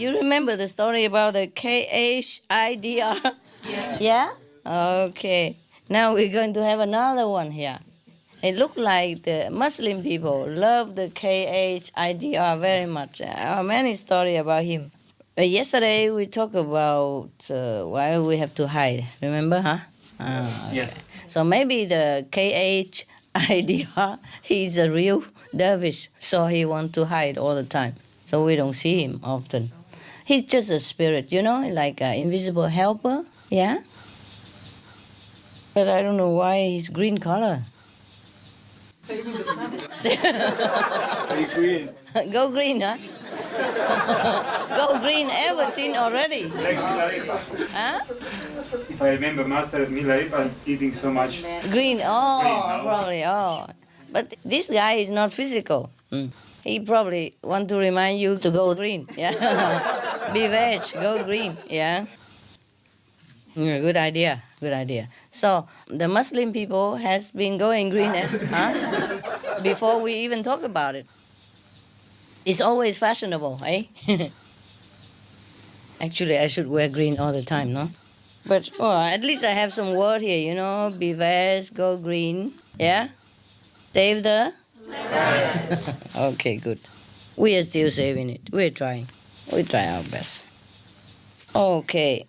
You remember the story about the KHIDR? Yeah? Okay. Now we're going to have another one here. It looked like the Muslim people love the KHIDR very much. Many stories about him. Yesterday we talked about why we have to hide. Remember, huh? Okay. Yes. So maybe the KHIDR, he's a real dervish, so he wants to hide all the time. So we don't see him often. He's just a spirit, like an invisible helper. Yeah? But I don't know why he's green color. Very green. Go green, huh? Go green, ever seen already? Like Milarepa. Huh? If I remember, Master Milarepa eating so much. Green, Green, no? probably, But this guy is not physical. He probably want to remind you to go green. Yeah. Be veg, go green. Yeah. Good idea. Good idea. So the Muslim people has been going green, huh? Before we even talk about it. It's always fashionable, eh? Actually, I should wear green all the time, no? But at least I have some word here, be veg, go green. Yeah? Save the? Okay, good. We are still saving it. We're trying. We try our best. Okay.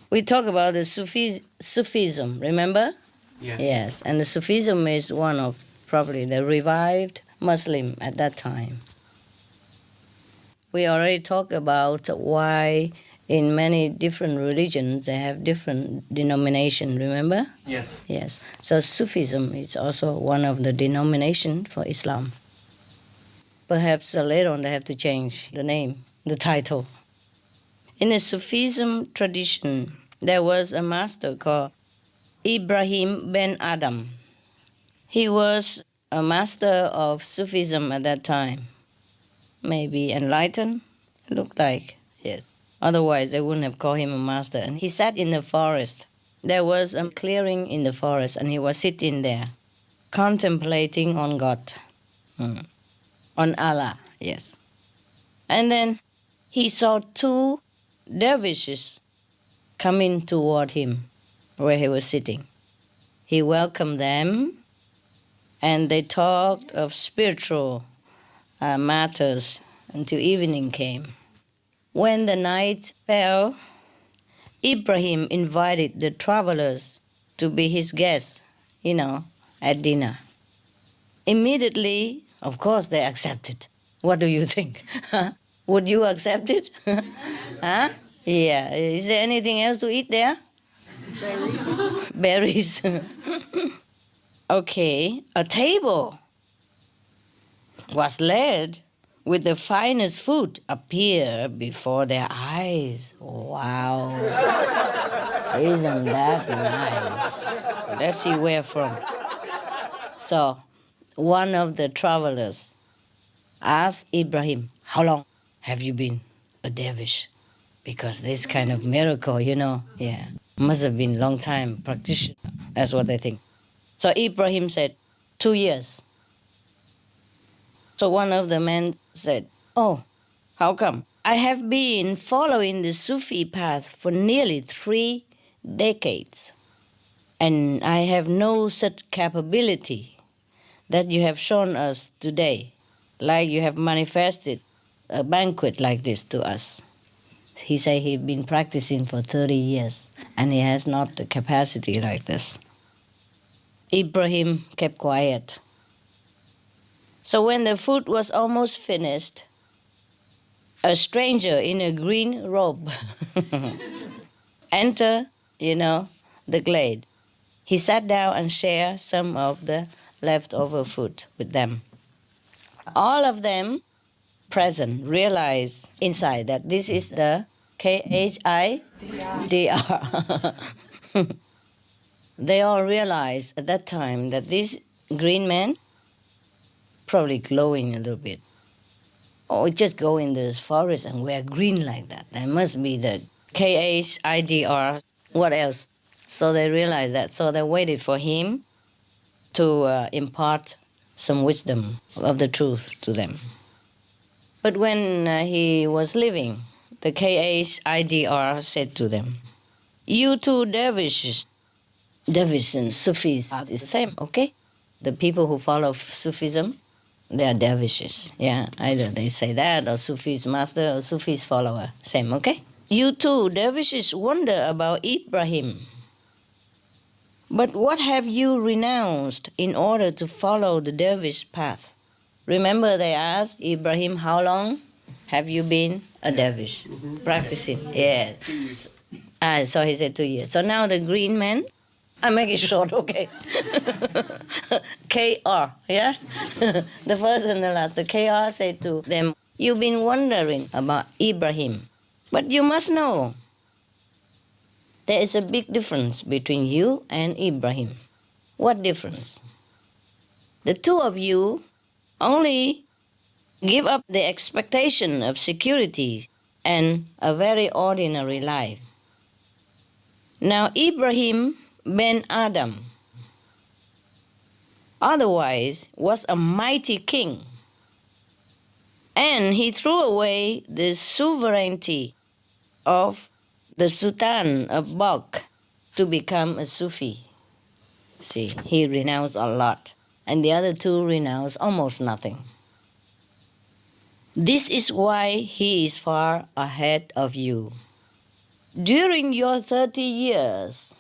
We talk about the Sufism, remember? Yeah. Yes, and the Sufism is one of probably the revived Muslim at that time. We already talked about why in many different religions they have different denomination, remember? Yes. Yes. So Sufism is also one of the denomination for Islam. Perhaps later on they have to change the name, the title. In the Sufism tradition, there was a master called Ibrahim ben Adam. He was a master of Sufism at that time. Maybe enlightened, looked like, yes. Otherwise, they wouldn't have called him a master. And he sat in the forest. There was a clearing in the forest, and he was sitting there, contemplating on God, on Allah, yes. And then he saw two dervishes coming toward him where he was sitting. He welcomed them, and they talked of spiritual matters until evening came. When the night fell, Ibrahim invited the travelers to be his guests, at dinner. Immediately, of course, they accepted. What do you think? Would you accept it? Huh? Yeah. Is there anything else to eat there? Berries. Okay. A table was laid with the finest food appear before their eyes. Wow. Isn't that nice? Let's see where from. So, one of the travelers asked Ibrahim, how long have you been a dervish? Because this kind of miracle, yeah, must have been a long time practitioner. That's what they think. So Ibrahim said, 2 years. So one of the men said, oh, how come? I have been following the Sufi path for nearly 3 decades, and I have no such capability that you have shown us today, like you have manifested a banquet like this to us. He said he'd been practicing for 30 years, and he has not the capacity like this. Ibrahim kept quiet. So when the food was almost finished, a stranger in a green robe entered, the glade. He sat down and shared some of the leftover food with them. All of them present realized inside that this is the KHIDR. They all realized at that time that this green man probably glowing a little bit. Or just go in this forest and wear green like that. That must be the KHIDR. What else? So they realized that. So they waited for him to impart some wisdom of the truth to them. But when he was living, the KHIDR said to them, you two dervishes and Sufis are the same, okay? The people who follow Sufism, they are dervishes. Yeah, either they say that, or Sufi's master, or Sufi's follower. Same, okay? You two dervishes wonder about Ibrahim. But what have you renounced in order to follow the dervish path? Remember they asked Ibrahim, how long have you been a dervish? Practicing, yeah. So he said 2 years. So now the green man, I make it short, okay? KR, yeah? The first and the last. The KR said to them, you've been wondering about Ibrahim, but you must know there is a big difference between you and Ibrahim. What difference? The two of you only give up the expectation of security and a very ordinary life. Now Ibrahim ben Adam, otherwise was a mighty king, and he threw away the sovereignty of the Sultan of Balkh to become a Sufi. See, he renounced a lot, and the other two renounced almost nothing. This is why he is far ahead of you. During your 30 years,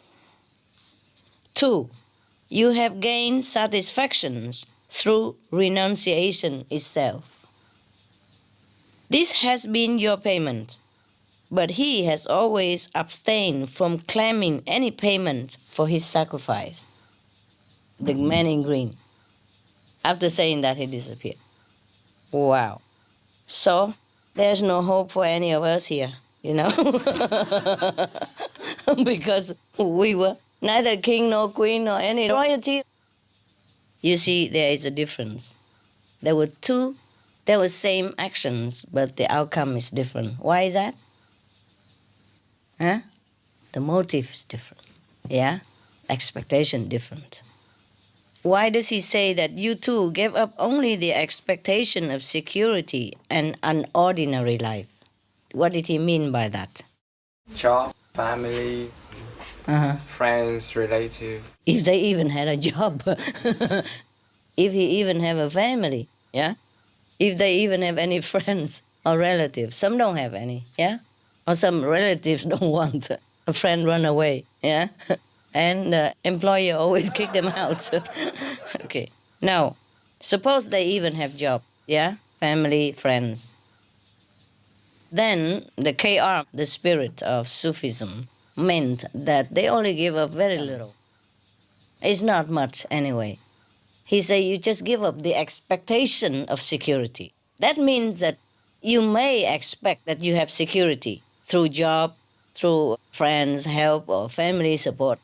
2, you have gained satisfactions through renunciation itself. This has been your payment, but he has always abstained from claiming any payment for his sacrifice. The man in green. After saying that, he disappeared. Wow. So, there's no hope for any of us here, you know? Because we were neither king nor queen nor any royalty. You see, there is a difference. There were same actions, but the outcome is different. Why is that? Huh? The motive is different. Yeah? Expectation different. Why does he say that you two gave up only the expectation of security and an ordinary life? What did he mean by that? Job, family, friends, relatives. If they even had a job. If he even have a family, yeah? If they even have any friends or relatives. Some don't have any, yeah? Or some relatives don't want a friend run away, yeah? And the employer always kick them out. Okay. Now, suppose they even have job, yeah? Family, friends. Then the KR, the spirit of Sufism, meant that they only give up very little. It's not much anyway. He said you just give up the expectation of security. That means that you may expect that you have security through job, through friends, help, or family support.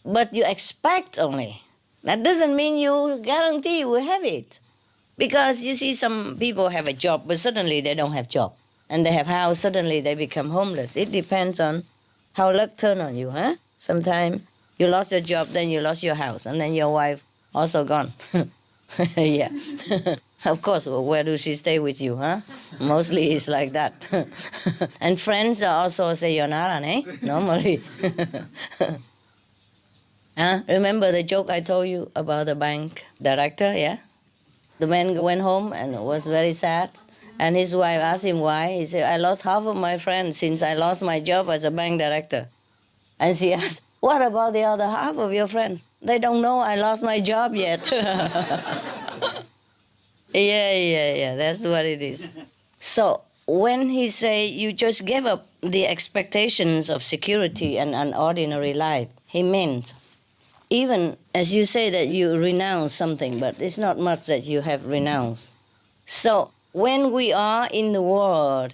But you expect only. That doesn't mean you guarantee you will have it. Because you see some people have a job, but suddenly they don't have job. And they have house, suddenly they become homeless. It depends on how luck turn on you, huh? Sometimes you lost your job, then you lost your house, and then your wife also gone. Yeah. Of course, where does she stay with you, huh? Mostly it's like that. And friends also say sayonara, eh? Normally. Remember the joke I told you about the bank director, yeah? The man went home and was very sad. And his wife asked him why. He said, I lost half of my friends since I lost my job as a bank director. And she asked, what about the other half of your friends? They don't know I lost my job yet. Yeah, that's what it is. So when he say you just gave up the expectations of security and an ordinary life, he meant even as you say that you renounce something, but it's not much that you have renounced. So when we are in the world,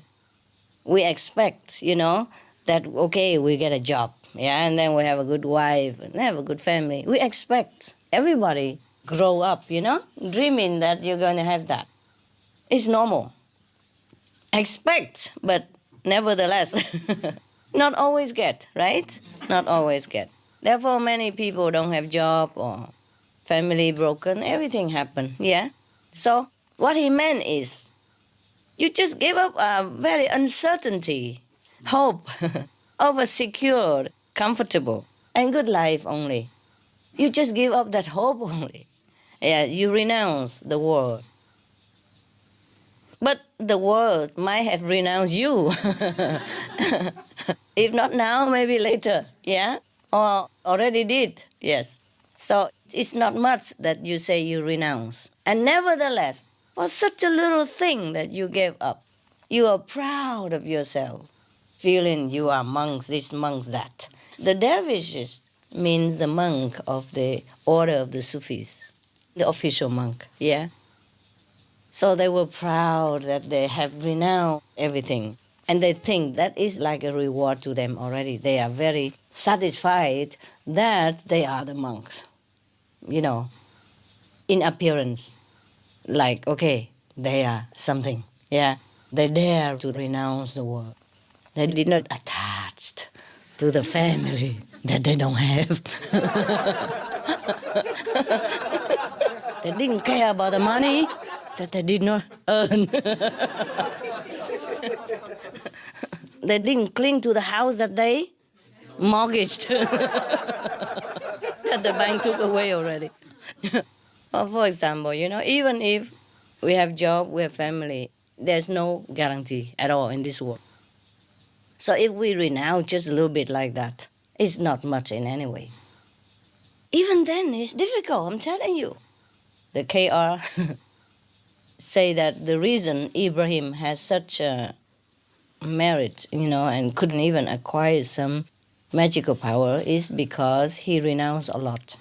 we expect, that, okay, we get a job, yeah, and then we have a good wife and have a good family. We expect everybody grow up, dreaming that you're going to have that. It's normal. Expect, but nevertheless, not always get, right? Not always get. Therefore, many people don't have job or family broken, everything happen, yeah? So what he meant is, You just give up a very uncertainty, hope of a secure, comfortable, and good life only. You just give up that hope only. Yeah, you renounce the world. But the world might have renounced you. If not now, maybe later, yeah? Or already did, yes. So it's not much that you say you renounce. And nevertheless, for such a little thing that you gave up, you are proud of yourself, feeling you are monks this, monks that. The dervishes means the monk of the order of the Sufis, the official monk, yeah? So they were proud that they have renounced everything. And they think that is like a reward to them already. They are very satisfied that they are the monks, you know, in appearance. Like, okay, they are something, yeah. They dare to renounce the world. They did not attach to the family that they don't have. They didn't care about the money that they did not earn. They didn't cling to the house that they mortgaged, that the bank took away already. Or for example, you know, even if we have job, we have family, there's no guarantee at all in this world. So if we renounce just a little bit like that, it's not much in any way. Even then, it's difficult, I'm telling you. The KR say that the reason Ibrahim has such a merit, you know, and couldn't even acquire some magical power is because he renounced a lot.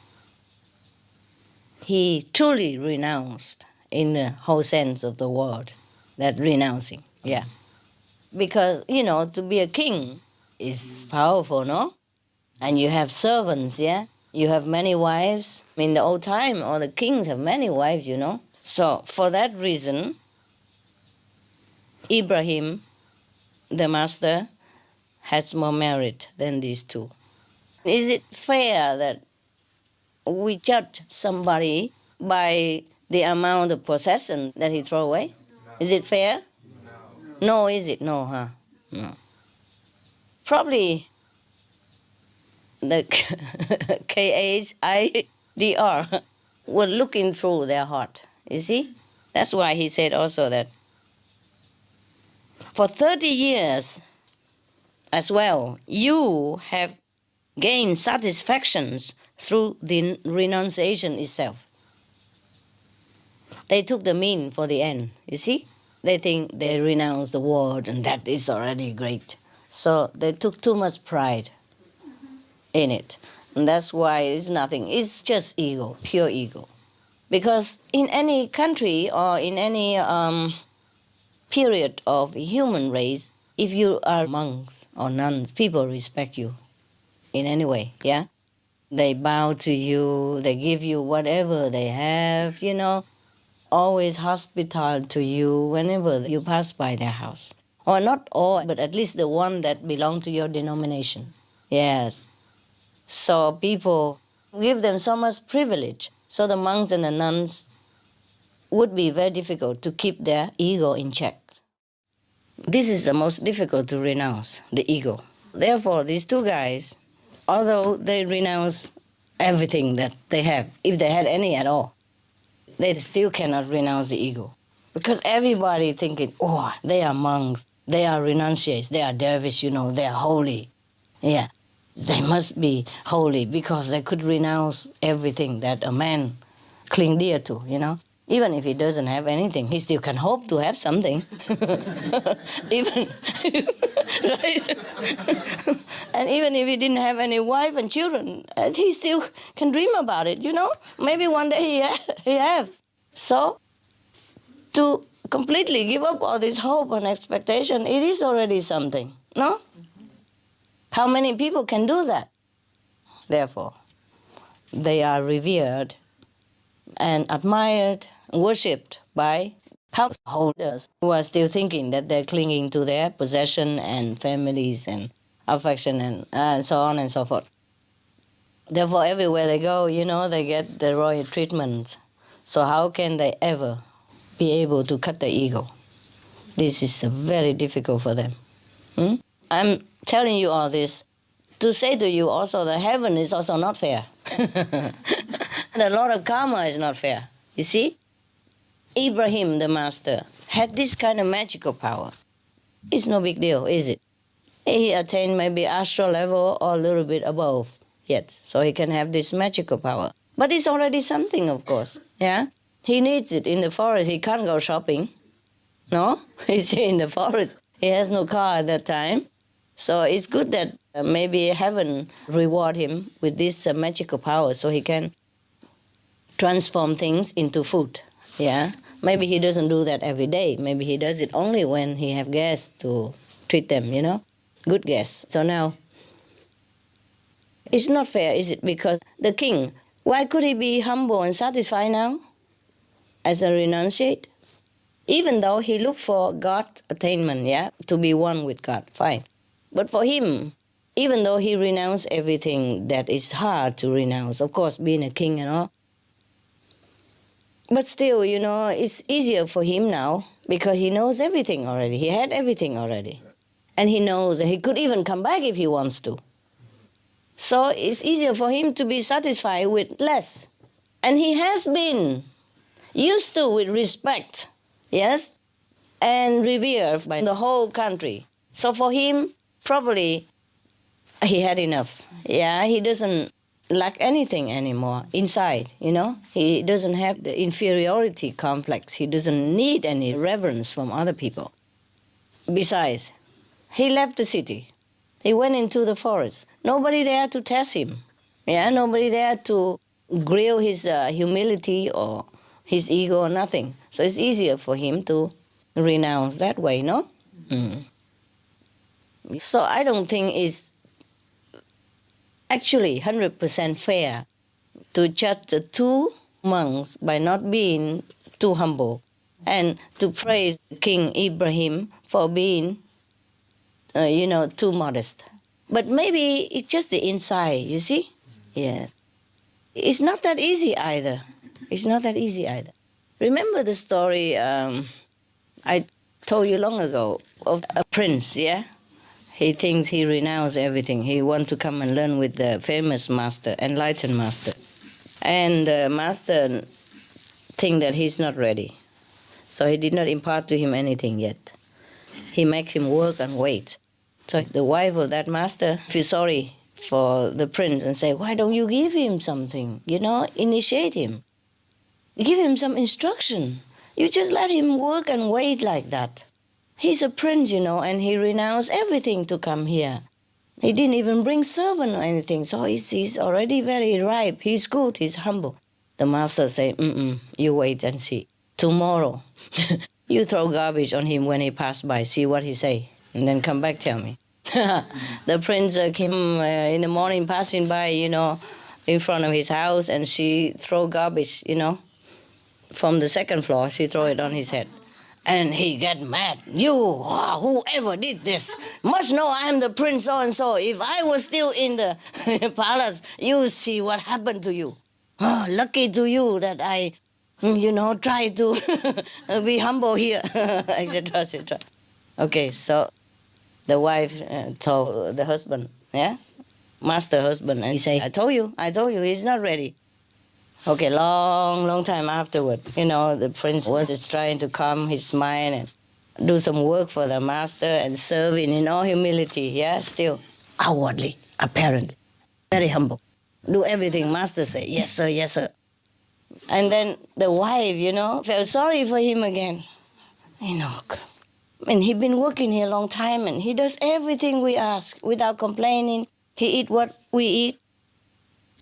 He truly renounced in the whole sense of the word, that renouncing, yeah. Because, you know, to be a king is powerful, no? And you have servants, yeah? You have many wives. In the old time, all the kings have many wives, you know? So for that reason, Ibrahim, the master, has more merit than these two. Is it fair that we judge somebody by the amount of possession that he throw away? No. Is it fair? No. No, is it? No, huh? No. Probably the KHIDR were looking through their heart, you see? That's why he said also that for 30 years as well, you have gained satisfactions through the renunciation itself. They took the mean for the end, you see? They think they renounce the world and that is already great. So they took too much pride in it. And that's why it's nothing. It's just ego, pure ego. Because in any country or in any period of human race, if you are monks or nuns, people respect you in any way, yeah? They bow to you, they give you whatever they have, you know, always hospitable to you whenever you pass by their house. Or not all, but at least the one that belong to your denomination. Yes. So people give them so much privilege. So the monks and the nuns would be very difficult to keep their ego in check. This is the most difficult to renounce, the ego. Therefore, these two guys, although they renounce everything that they have, if they had any at all, they still cannot renounce the ego. Because everybody thinking, oh, they are monks, they are renunciates, they are dervish, you know, they are holy. Yeah, they must be holy because they could renounce everything that a man cling dear to, you know. Even if he doesn't have anything, he still can hope to have something. Even, right? And even if he didn't have any wife and children, he still can dream about it, you know? Maybe one day he have. So, to completely give up all this hope and expectation, it is already something, no? How many people can do that? Therefore, they are revered and admired, worshipped by householders who are still thinking that they're clinging to their possession and families and affection and so on and so forth. Therefore, everywhere they go, you know, they get the royal treatment. So how can they ever be able to cut the ego? This is very difficult for them. I'm telling you all this to say to you also that heaven is also not fair. The Lord of Karma is not fair. You see? Ibrahim, the master, had this kind of magical power. It's no big deal, is it? He attained maybe astral level or a little bit above yet, so he can have this magical power. But it's already something, of course, yeah? He needs it in the forest. He can't go shopping, no? He's in the forest. He has no car at that time. So it's good that maybe heaven reward him with this magical power so he can transform things into food, yeah? Maybe he doesn't do that every day. Maybe he does it only when he have guests to treat them, you know? Good guests. So now, it's not fair, is it? Because the king, why could he be humble and satisfied now as a renunciate? Even though he looked for God attainment, yeah, to be one with God, fine. But for him, even though he renounced everything that is hard to renounce, of course, being a king and all, but still, you know, it's easier for him now because he knows everything already. He had everything already. And he knows that he could even come back if he wants to. So it's easier for him to be satisfied with less. And he has been used to with respect, yes, and revered by the whole country. So for him, probably he had enough. Yeah, he doesn't lack anything anymore inside, you know. He doesn't have the inferiority complex. He doesn't need any reverence from other people. Besides, he left the city. He went into the forest. Nobody there to test him. Yeah, nobody there to grill his humility or his ego or nothing. So it's easier for him to renounce that way, no? So I don't think it's actually 100% fair to judge the two monks by not being too humble and to praise King Ibrahim for being, too modest. But maybe it's just the inside, you see? Yeah. It's not that easy either. It's not that easy either. Remember the story I told you long ago of a prince, yeah? He thinks he renounced everything. He wants to come and learn with the famous master, enlightened master. And the master thinks that he's not ready. So he did not impart to him anything yet. He makes him work and wait. So the wife of that master feels sorry for the prince and say, why don't you give him something? Initiate him. Give him some instruction. You just let him work and wait like that. He's a prince, and he renounced everything to come here. He didn't even bring servant or anything, so he's already very ripe. He's good, he's humble. The master said, you wait and see. Tomorrow, you throw garbage on him when he passed by, see what he say, and then come back, tell me. The prince came in the morning passing by, in front of his house, and she throw garbage, from the second floor, she throw it on his head. And he get mad. You, whoever did this, must know I'm the prince so-and-so. If I was still in the palace, you see what happened to you. Lucky to you that I, try to be humble here, etc., etc. Okay, so the wife told the husband, yeah? Master husband, and he say, I told you, he's not ready. Okay, long time afterward, the prince was just trying to calm his mind and do some work for the master and serving in all humility, yeah, still outwardly, apparently, very humble. Do everything master say, yes sir, yes sir. And then the wife, felt sorry for him again. And he'd been working here a long time and he does everything we ask without complaining. He eat what we eat.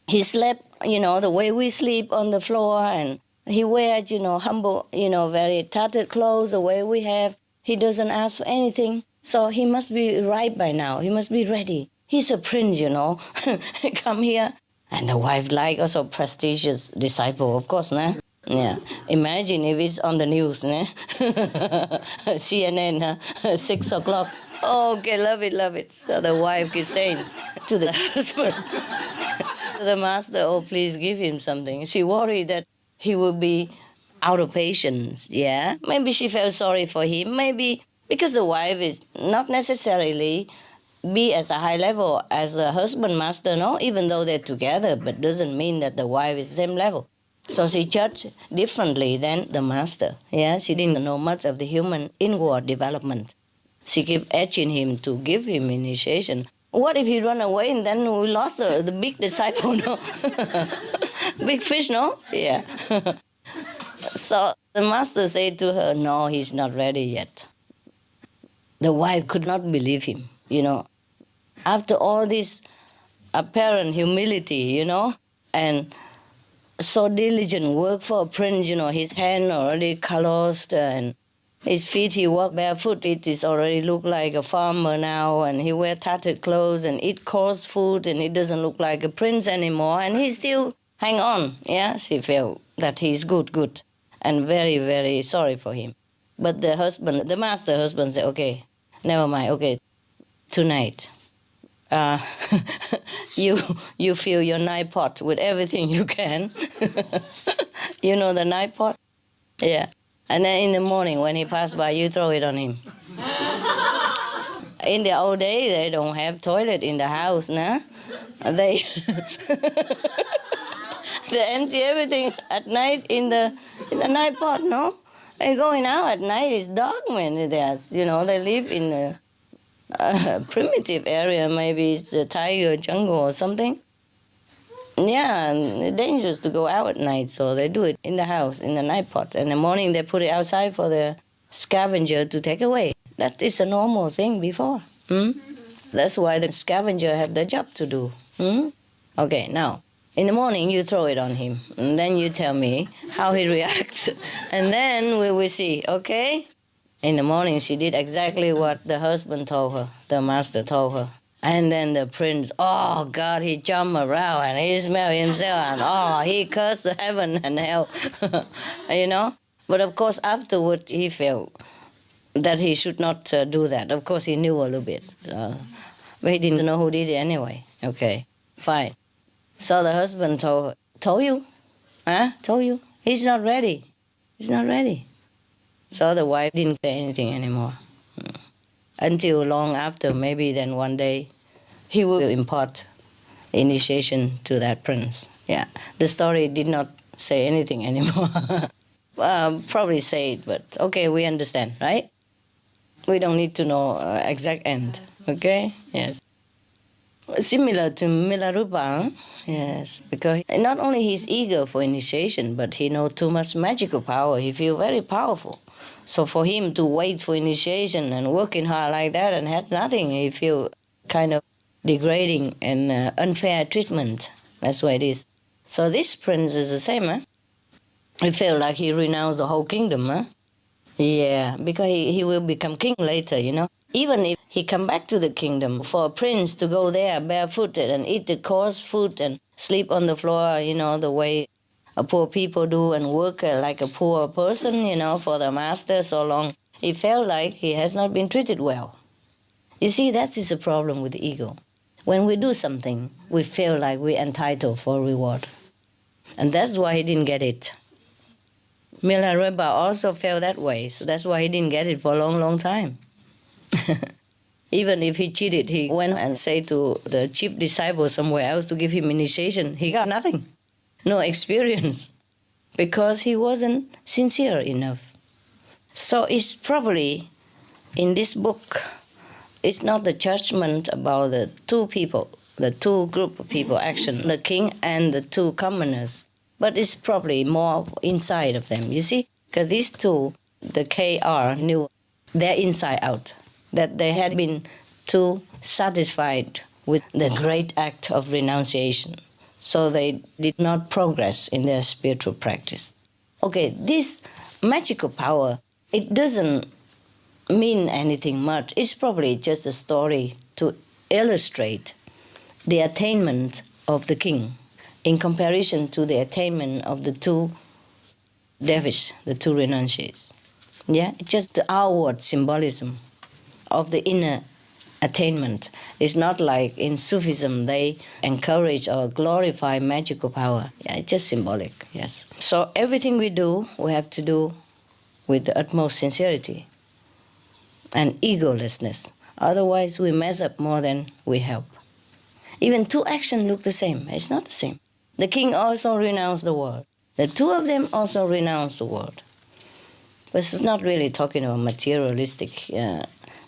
He slept, the way we sleep on the floor, and he wears, humble, very tattered clothes the way we have. He doesn't ask for anything. So he must be right by now. He must be ready. He's a prince, Come here. And the wife also prestigious disciple, of course, nah? Yeah. Imagine if it's on the news, nah? CNN, 6 o'clock. Okay, love it. So the wife keeps saying to the husband, the master, please give him something. She worried that he will be out of patience, yeah. Maybe she felt sorry for him, maybe because the wife is not necessarily be as a high level as the husband master, no, even though they're together, but doesn't mean that the wife is the same level. So she judged differently than the master, yeah. She didn't know much of the human inward development. She kept edging him to give him initiation. What if he run away and then we lost the big disciple, no? Big fish, no? Yeah. So the master said to her, no, he's not ready yet. The wife could not believe him, you know. After all this apparent humility, you know, and so diligent work for a prince, you know, his hand already calloused and his feet, he walk barefoot, it is already look like a farmer now, and he wear tattered clothes and eat coarse food, and he doesn't look like a prince anymore, and he still hang on, yeah. She felt that he's good, and very, very sorry for him. But the husband, the master husband said, okay, never mind, okay, tonight, you fill your night pot with everything you can. You know the night pot? Yeah. And then in the morning when he passed by, you throw it on him. In the old day, they don't have toilet in the house, nah? They they empty everything at night in the night pot, no? And going out at night is dark when there's, you know, they live in a primitive area, maybe it's a tiger jungle or something. Yeah, and it's dangerous to go out at night, so they do it in the house, in the night pot. In the morning, they put it outside for the scavenger to take away. That is a normal thing before. That's why the scavenger have the job to do. Okay, now, in the morning, you throw it on him, and then you tell me how he reacts, and then we will see, okay? In the morning, she did exactly what the husband told her, the master told her. And then the prince, oh God, he jumped around and he smelled himself and he cursed heaven and hell, you know. But of course, afterward, he felt that he should not do that. Of course, he knew a little bit, but he didn't know who did it anyway. Okay, fine. So the husband told her, told you? Told you? He's not ready. He's not ready. So the wife didn't say anything anymore. Until long after, maybe then one day, he will impart initiation to that prince. Yeah, the story did not say anything anymore. Probably say it, but okay, we understand, right? We don't need to know exact end, okay? Yes. Similar to Milarepa, yes, because not only he's eager for initiation, but he knows too much magical power. He feels very powerful. So for him to wait for initiation and working hard like that and had nothing, he feel kind of degrading and unfair treatment. That's what it is. So this prince is the same, huh? He felt like he renounced the whole kingdom, huh? Yeah, because he will become king later, you know. Even if he come back to the kingdom, for a prince to go there barefooted and eat the coarse food and sleep on the floor, you know, the way poor people do and work like a poor person, you know, for the master so long, he felt like he has not been treated well. You see, that is the problem with the ego. When we do something, we feel like we're entitled for reward. And that's why he didn't get it. Milarepa also felt that way, so that's why he didn't get it for a long, long time. Even if he cheated, he went and said to the chief disciple somewhere else to give him initiation. He got nothing, no experience, because he wasn't sincere enough. So it's probably, in this book, it's not the judgment about the two people, the two group of people action, the king and the two commoners, but it's probably more inside of them, you see? Because these two, the KR, knew their inside out, that they had been too satisfied with the great act of renunciation. So they did not progress in their spiritual practice. Okay, this magical power, it doesn't mean anything much. It's probably just a story to illustrate the attainment of the king in comparison to the attainment of the two dervish, the two renunciates. Yeah, it's just the outward symbolism of the inner attainment. It's not like in Sufism they encourage or glorify magical power. Yeah, it's just symbolic, yes. So everything we do, we have to do with the utmost sincerity and egolessness. Otherwise, we mess up more than we help. Even two actions look the same. It's not the same. The king also renounced the world. The two of them also renounced the world. But it's not really talking about materialistic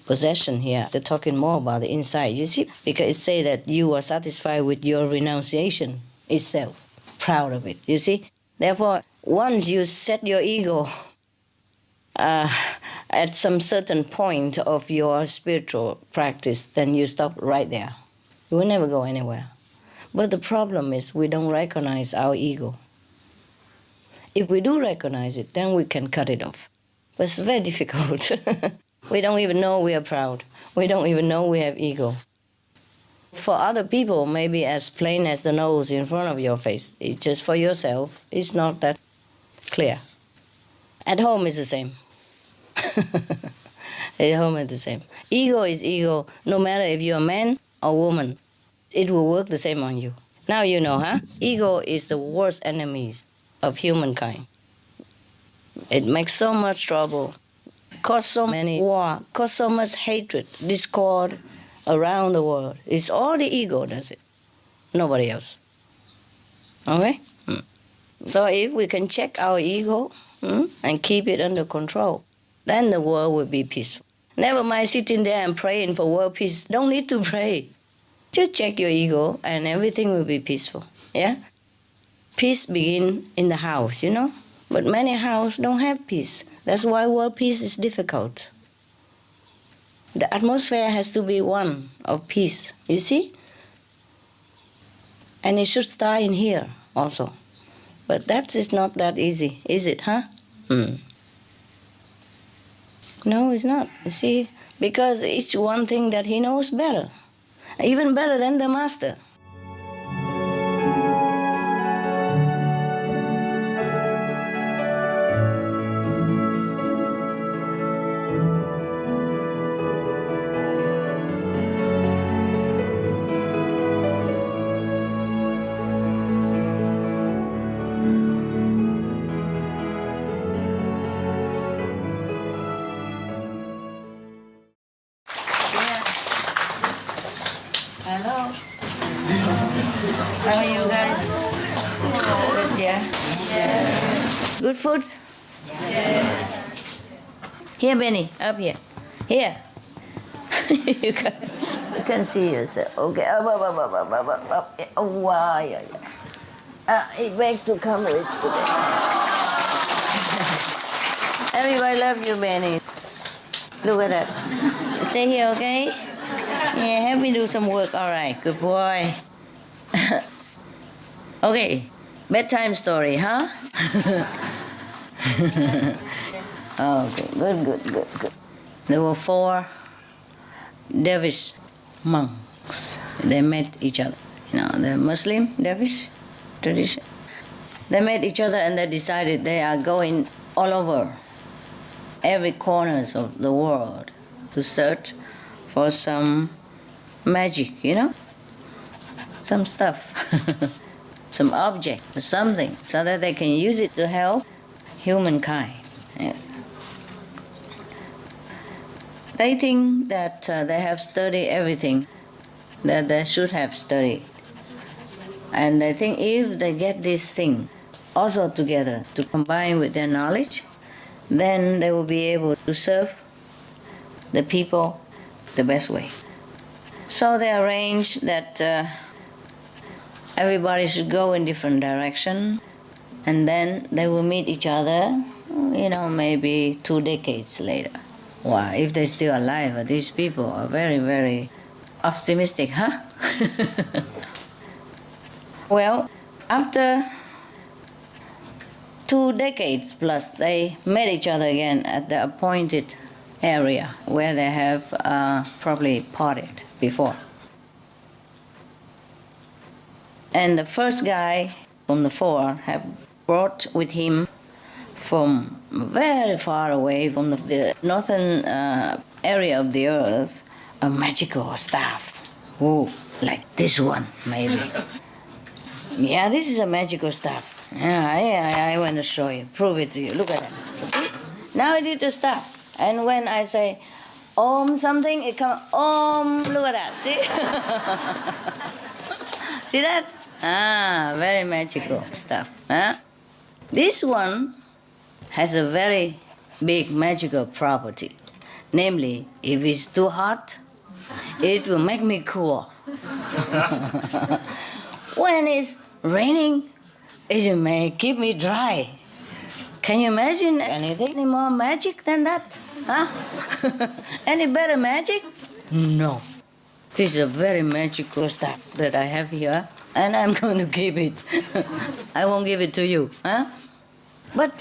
possession here. They're talking more about the inside. You see, because it says that you are satisfied with your renunciation itself, proud of it. You see? Therefore, once you set your ego at some certain point of your spiritual practice, then you stop right there. You will never go anywhere. But the problem is we don't recognize our ego. If we do recognize it, then we can cut it off. But it's very difficult. We don't even know we are proud. We don't even know we have ego. For other people, maybe as plain as the nose in front of your face. It's just for yourself, it's not that clear. At home, it's the same. At home, it's the same. Ego is ego, no matter if you're a man or woman. It will work the same on you. Now you know, huh? Ego is the worst enemy of humankind. It makes so much trouble, cause so many war, cause so much hatred, discord around the world. It's all the ego does it, nobody else. Okay? So if we can check our ego and keep it under control, then the world will be peaceful. Never mind sitting there and praying for world peace. Don't need to pray. Just check your ego and everything will be peaceful. Yeah? Peace begins in the house, you know? But many houses don't have peace. That's why world peace is difficult. The atmosphere has to be one of peace, you see? And it should start in here also. But that is not that easy, is it, huh? No, it's not, you see? Because it's one thing that he knows better, even better than the master. Hello. How are you guys? Good, yeah? Yes. Good food? Yes. Here, Benny, up here. Here. you can see yourself. Okay. Up. Oh, wow. Yeah. It begs to come with today. Everybody loves you, Benny. Look at that. Stay here, okay? Yeah, help me do some work. All right, good boy. Okay, bedtime story, huh? Okay, good. There were 4 dervish monks. They met each other. You know, the Muslim dervish tradition. They met each other and they decided they are going all over every corners of the world to search for some magic, you know, some stuff, some object or something, so that they can use it to help humankind. Yes. They think that they have studied everything that they should have studied. And they think if they get this thing also together to combine with their knowledge, then they will be able to serve the people the best way. So they arranged that everybody should go in different direction, and then they will meet each other, you know, maybe 2 decades later. Wow, if they're still alive, these people are very, very optimistic, huh? Well, after 2 decades plus, they met each other again at the appointed area where they have probably parted before. And the first guy from the 4 have brought with him from very far away from the northern area of the earth a magical staff. Oh, like this one, maybe. Yeah, this is a magical staff. Yeah, I want to show you, prove it to you. Look at that. You see? Now I did the staff. And when I say Om something, it comes Om. Look at that. See? See that? Very magical stuff. Huh? This one has a very big magical property. Namely, if it's too hot, it will make me cool. When it's raining, it may keep me dry. Can you imagine anything more magic than that? Huh? Any better magic? No. This is a very magical stuff that I have here, and I'm going to keep it. I won't give it to you. Huh? But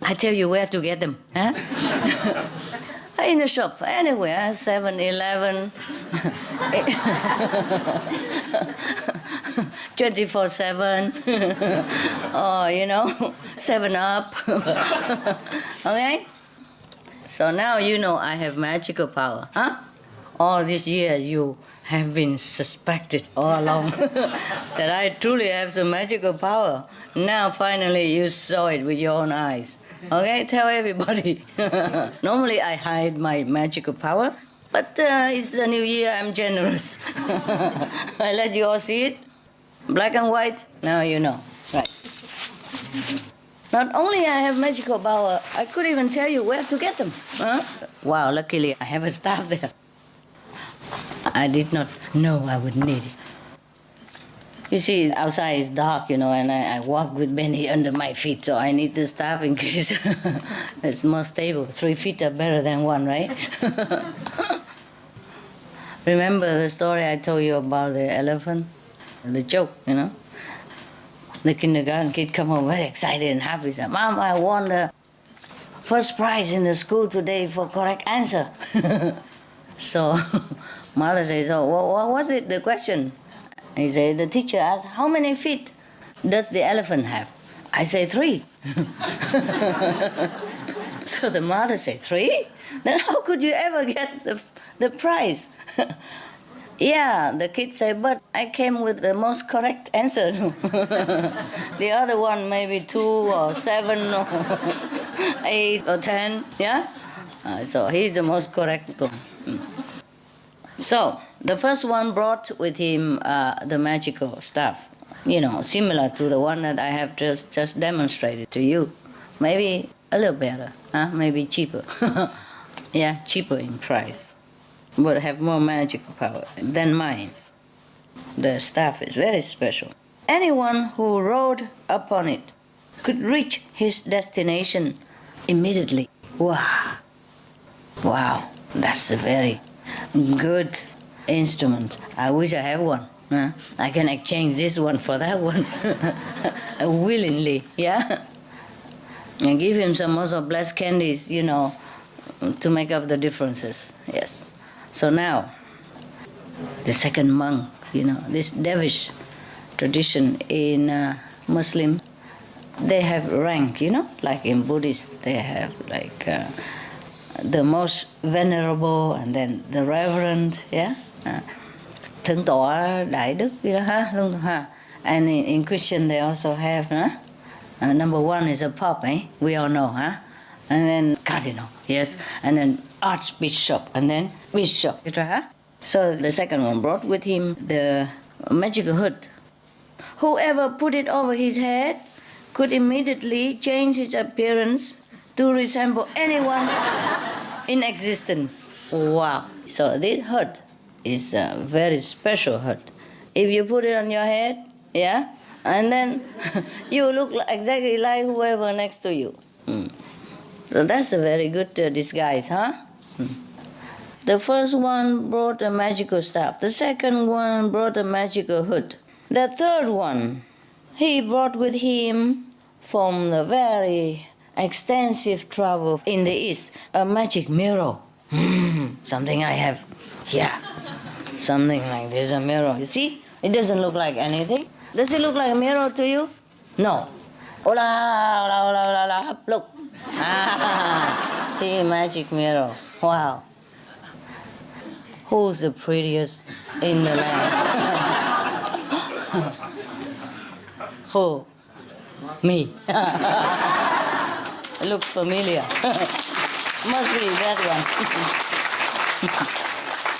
I tell you where to get them. Huh? In the shop, anywhere, 7-Eleven, 24/7, or 7-Up. Okay? So now you know I have magical power. Huh? All these years you have been suspected all along that I truly have some magical power. Now finally you saw it with your own eyes. Okay, tell everybody. Normally I hide my magical power, but it's a new year, I'm generous. I let you all see it, black and white, now you know. Right. Not only I have magical power, I could even tell you where to get them. Huh? Wow, luckily I have a staff there. I did not know I would need it. You see, outside is dark, and I walk with Benny under my feet, so I need the staff in case it's more stable. 3 feet are better than 1, right? Remember the story I told you about the elephant? The joke, The kindergarten kid come home very excited and happy. Said, Mom, I won the first prize in the school today for correct answer. So mother says, oh, what was it, the question? He said, the teacher asked, how many feet does the elephant have? I say 3. So the mother said, 3? Then how could you ever get the prize? Yeah, the kid said, but I came with the most correct answer. The other one maybe 2 or 7 or 8 or 10, yeah? So he's the most correct one. So the first one brought with him the magical stuff, similar to the one that I have just demonstrated to you. Maybe a little better, maybe cheaper. Yeah, cheaper in price, but have more magical power than mine. The staff is very special. Anyone who rode upon it could reach his destination immediately. Wow, that's a very good instrument. I wish I have one. I can exchange this one for that one willingly, yeah? And give him some also blessed candies, to make up the differences, yes. So now, the second monk, this dervish tradition in Muslim, they have rank, like in Buddhist, they have like the most venerable and then the reverend, yeah? Thượng tọa đại đức, and in Christian they also have, number 1 is a pope, we all know, and then cardinal, yes, and then archbishop, and then bishop, etc. So the second one brought with him the magical hood. Whoever put it over his head could immediately change his appearance to resemble anyone in existence. Wow. So this hood is a very special hood. If you put it on your head, yeah, and then you look exactly like whoever next to you. So that's a very good disguise, huh? The first one brought a magical staff. The second one brought a magical hood. The third one, he brought with him from the very extensive travel in the East, a magic mirror. Something I have here. Something like this, a mirror. You see? It doesn't look like anything. Does it look like a mirror to you? No. Look. See, magic mirror. Wow. Who's the prettiest in the land? Who? Me. Look familiar. Must be that one.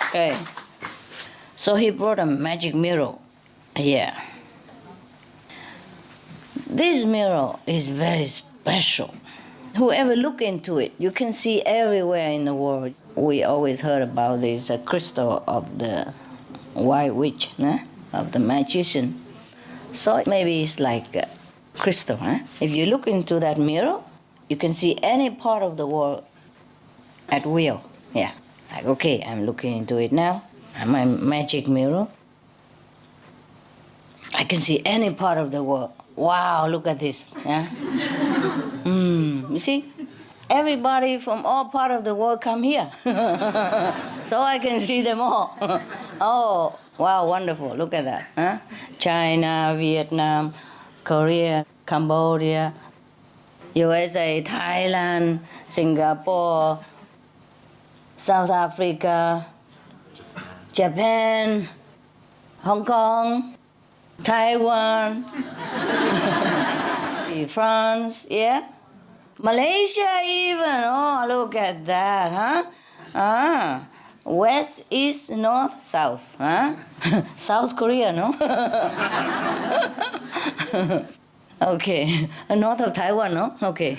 Okay. So he brought a magic mirror here. This mirror is very special. Whoever look into it, you can see everywhere in the world. We always heard about this crystal of the white witch, of the magician. So maybe it's like a crystal. If you look into that mirror, you can see any part of the world at will. Yeah, like, okay, I'm looking into it now. My magic mirror. I can see any part of the world. Wow, look at this. Yeah? You see? Everybody from all parts of the world come here. So I can see them all. Oh, wow, wonderful. Look at that. Huh? China, Vietnam, Korea, Cambodia, USA, Thailand, Singapore, South Africa, Japan, Hong Kong, Taiwan, France, yeah? Malaysia even. Oh, look at that, huh? West, east, north, south, huh? South Korea, no? Okay. North of Taiwan, no? Okay.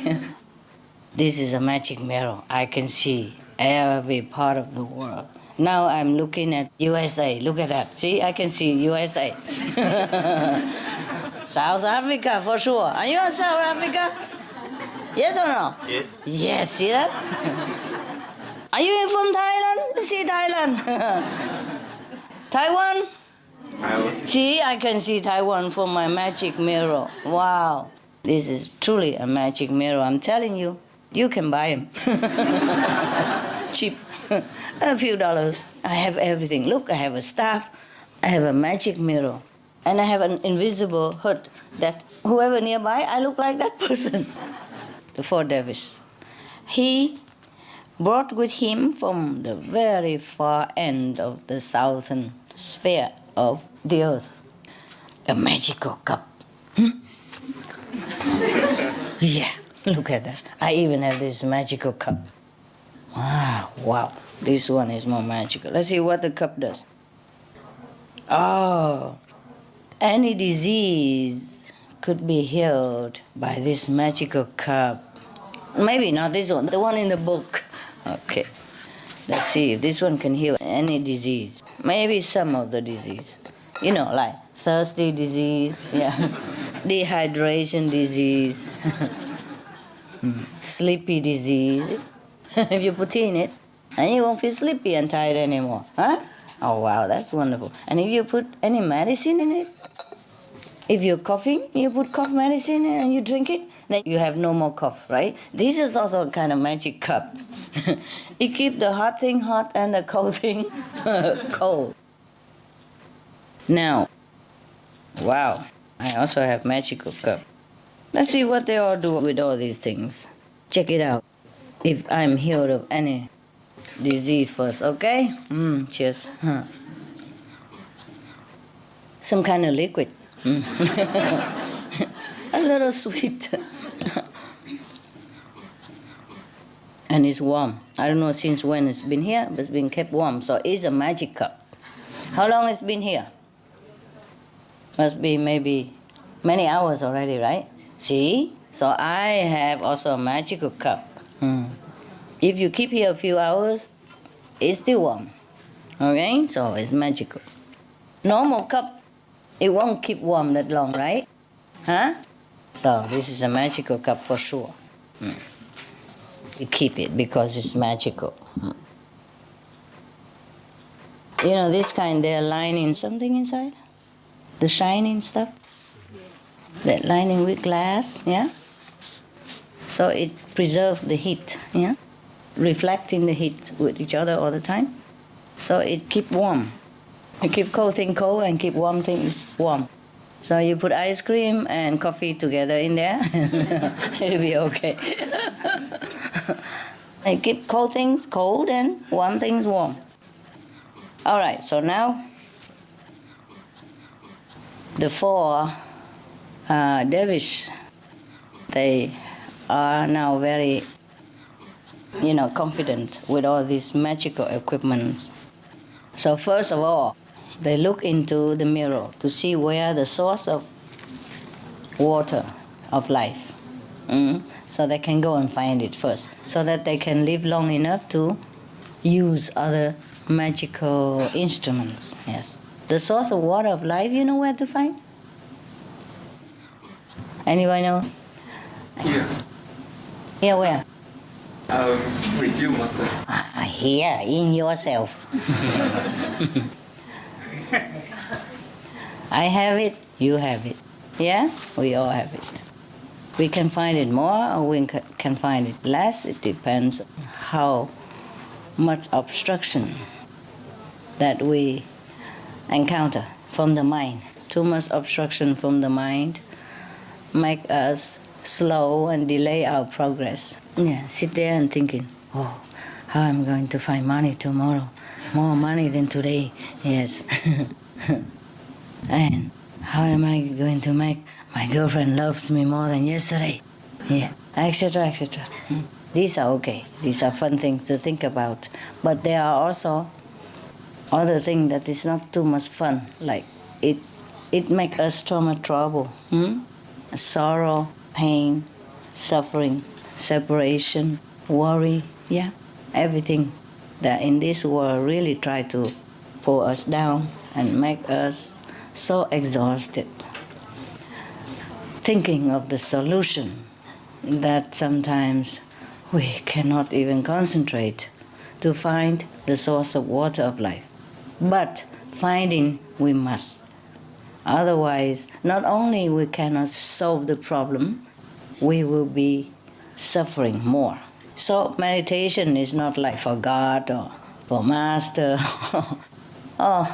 This is a magic mirror. I can see every part of the world. Now I'm looking at USA. Look at that. See, I can see USA. South Africa, for sure. Are you in South Africa? Yes or no? Yes. Yes, see that? Are you from Thailand? See Thailand. Taiwan? Taiwan. See, I can see Taiwan from my magic mirror. Wow. This is truly a magic mirror. I'm telling you, you can buy them. Cheap. A few dollars. I have everything. Look, I have a staff. I have a magic mirror. And I have an invisible hood that whoever nearby, I look like that person. The four dervishes. He brought with him from the very far end of the southern sphere of the earth a magical cup. Yeah, look at that. I even have this magical cup. Wow, this one is more magical. Let's see what the cup does. Oh, any disease could be healed by this magical cup. Maybe not this one, the one in the book. Okay, let's see if this one can heal any disease. Maybe some of the disease. You know, like thirsty disease, yeah, dehydration disease, sleepy disease. If you put in it, and you won't feel sleepy and tired anymore, huh? Oh, wow, that's wonderful. And if you put any medicine in it, if you're coughing, you put cough medicine in and you drink it, then you have no more cough, right? This is also a kind of magic cup. It keeps the hot thing hot and the cold thing cold. Now, wow, I also have magical cup. Let's see what they all do with all these things. Check it out. If I'm healed of any disease first, okay? Cheers. Some kind of liquid. A little sweet. And it's warm. I don't know since when it's been here, but it's been kept warm. So it's a magic cup. How long it's been here? Must be maybe many hours already, right? See? So I have also a magical cup. If you keep here a few hours, it's still warm. Okay? So it's magical. Normal cup, it won't keep warm that long, right? Huh? So this is a magical cup for sure. You keep it because it's magical. You know, this kind, they're lining something inside. The shining stuff. They're lining with glass, yeah? So it preserves the heat, yeah? Reflecting the heat with each other all the time. So it keep warm. You keep cold thing cold and keep warm things warm. So you put ice cream and coffee together in there, it'll be okay. I keep cold things cold and warm things warm. All right, so now the four dervish, they are now very, confident with all these magical equipments. So first of all, they look into the mirror to see where the source of water of life. So they can go and find it first, so that they can live long enough to use other magical instruments. Yes. The source of water of life, you know where to find? Anybody know? Yes. Here where? With you, Master. Here, in yourself. I have it, you have it. Yeah? We all have it. We can find it more or we can find it less. It depends on how much obstruction that we encounter from the mind. Too much obstruction from the mind make us slow and delay our progress. Yeah, sit there and thinking, oh, how I'm going to find money tomorrow. More money than today. Yes. And how am I going to make my girlfriend loves me more than yesterday? Yeah, etc., etc. These are okay. These are fun things to think about. But there are also other things that is not too much fun. Like it makes us too much trouble. Sorrow, pain, suffering, separation, worry. Yeah, everything that in this world really try to pull us down and make us so exhausted. Thinking of the solution that sometimes we cannot even concentrate to find the source of water of life. But finding we must. Otherwise, not only we cannot solve the problem, we will be suffering more. So meditation is not like for God or for Master or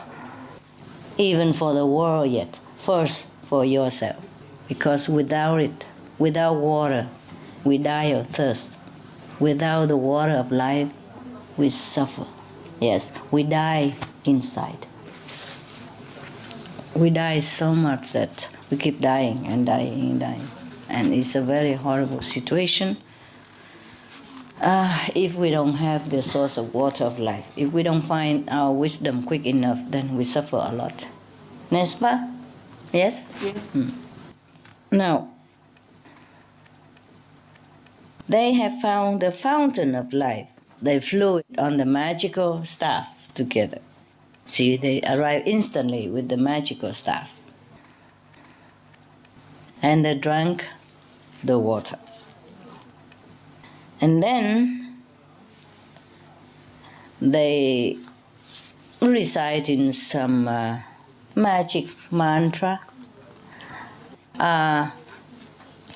even for the world yet. First, for yourself. Because without it, without water, we die of thirst. Without the water of life, we suffer. Yes, we die inside. We die so much that we keep dying and dying and dying. And it's a very horrible situation if we don't have the source of water of life. If we don't find our wisdom quick enough, then we suffer a lot. N'est-ce pas? Yes? Yes. Now, they have found the fountain of life. They flew on the magical staff together. See, they arrived instantly with the magical staff. And they drank the water. And then they recited some magic mantra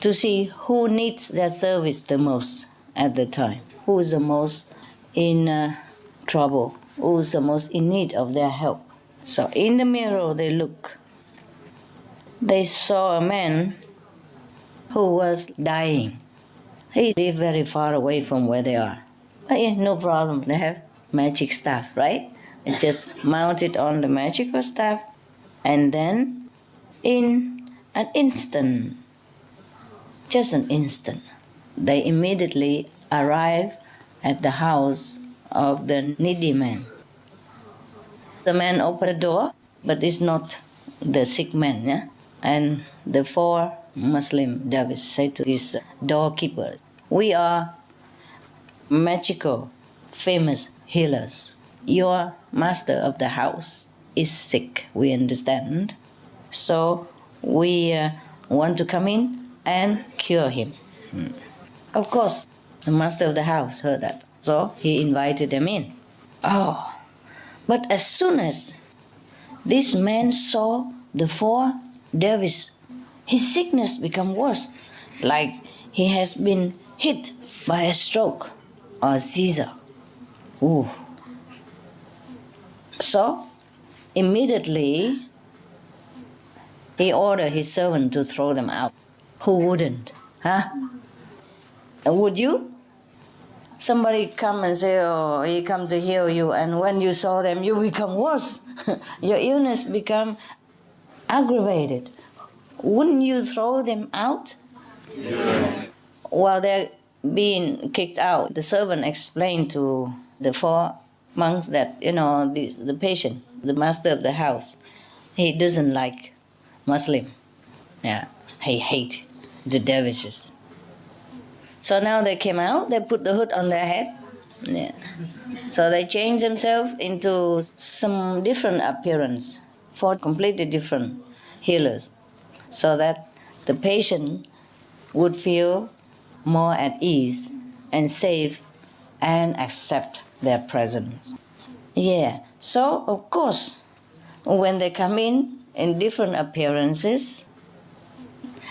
to see who needs their service the most at the time, who is the most in trouble, who is the most in need of their help. So in the mirror they look. They saw a man who was dying. He lived very far away from where they are. But yeah, no problem, they have magic staff, right? It's just mounted on the magical staff, and then in an instant, just an instant, they immediately arrive at the house of the needy man. The man opened the door, but it's not the sick man, yeah? And the four Muslim dervish said to his doorkeeper, we are magical, famous healers. Your master of the house is sick, we understand. So we want to come in and cure him. Of course, the master of the house heard that. So he invited them in. Oh, but as soon as this man saw the four dervishes, his sickness became worse, like he has been hit by a stroke or seizure. Ooh. So immediately he ordered his servant to throw them out. Who wouldn't? Huh? Would you? somebody come and say, oh, he come to heal you, and when you saw them, you become worse. Your illness become aggravated. Wouldn't you throw them out? Yes. While they're being kicked out, the servant explained to the 4 monks that, the patient, the master of the house, he doesn't like Muslim. Yeah, he hates the dervishes. So now they came out, they put the hood on their head. Yeah. So they changed themselves into some different appearance, 4 completely different healers, so that the patient would feel more at ease and safe and accept their presence. Yeah, so of course, when they come in different appearances,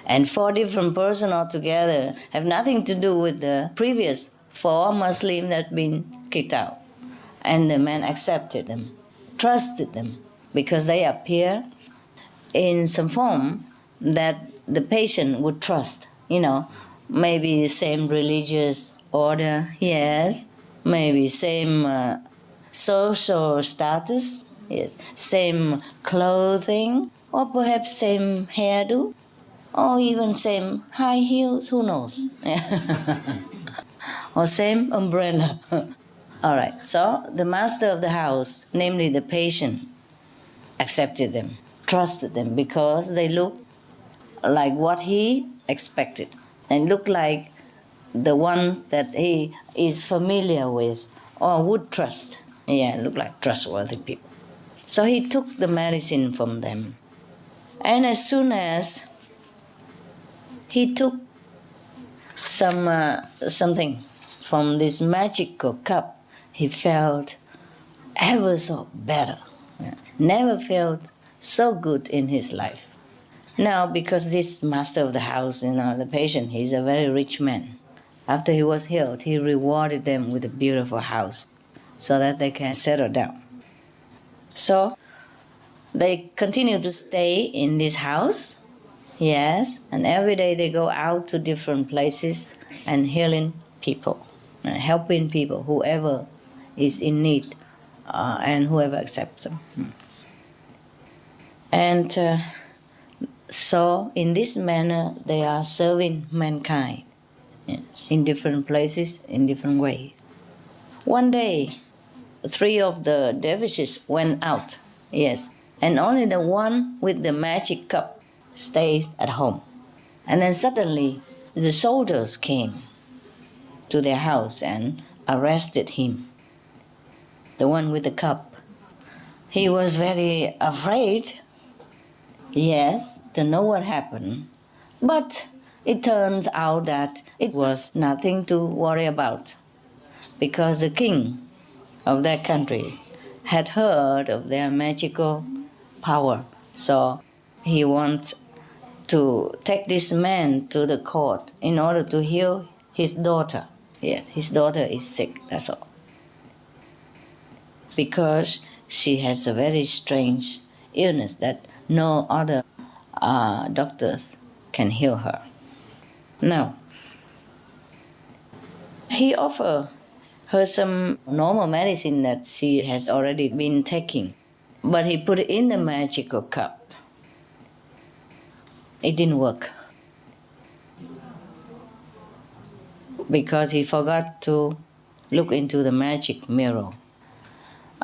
and 4 different persons altogether have nothing to do with the previous 4 Muslims that had been kicked out. And the man accepted them, trusted them, because they appear in some form that the patient would trust. Maybe same religious order, yes, maybe same social status, yes, same clothing, or perhaps same hairdo, or even same high heels, who knows? Or same umbrella. All right, so the master of the house, namely the patient, accepted them, trusted them, because they looked like what he expected and looked like the ones that he is familiar with or would trust. Yeah, looked like trustworthy people. So he took the medicine from them. And as soon as he took something from this magical cup, he felt ever so better. Never felt so good in his life. Now, because this master of the house, the patient, he's a very rich man. After he was healed, he rewarded them with a beautiful house so that they can settle down. So they continue to stay in this house, yes, and every day they go out to different places and healing people, helping people, whoever is in need, and whoever accepts them. And so in this manner, they are serving mankind in different places, in different ways. One day, 3 of the dervishes went out, yes, and only the one with the magic cup stayed at home. And then suddenly, the soldiers came to their house and arrested him, the one with the cup. He was very afraid, yes, to know what happened, but it turns out that it was nothing to worry about, because the king of that country had heard of their magical power. So he wants to take this man to the court in order to heal his daughter. Yes, his daughter is sick, that's all. Because she has a very strange illness that no other doctors can heal her. Now, he offered her some normal medicine that she has already been taking, but he put it in the magical cup. It didn't work because he forgot to look into the magic mirror.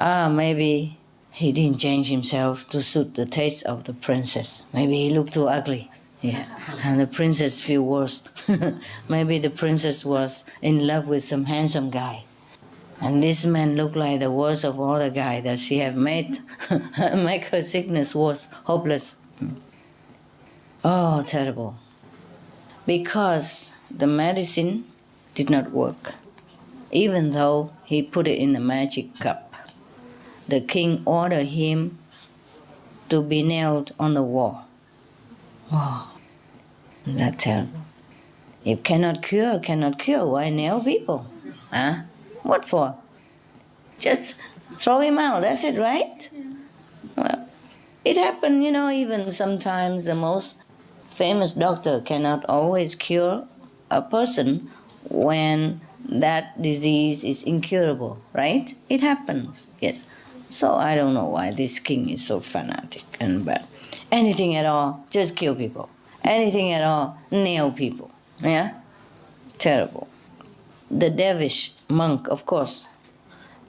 Maybe he didn't change himself to suit the taste of the princess. Maybe he looked too ugly. Yeah, and the princess feel worse. Maybe the princess was in love with some handsome guy. And this man looked like the worst of all the guys that she have made. Make her sickness worse, hopeless. Oh, terrible. Because the medicine did not work, even though he put it in the magic cup. The king ordered him to be nailed on the wall. Oh, that's terrible. If cannot cure, why nail people? Huh? What for? Just throw him out, that's it, right? Well, it happened, even sometimes the most famous doctor cannot always cure a person when that disease is incurable, right? It happens, yes. So I don't know why this king is so fanatic and bad. Anything at all, just kill people. Anything at all, nail people. Yeah? Terrible. The dervish monk, of course,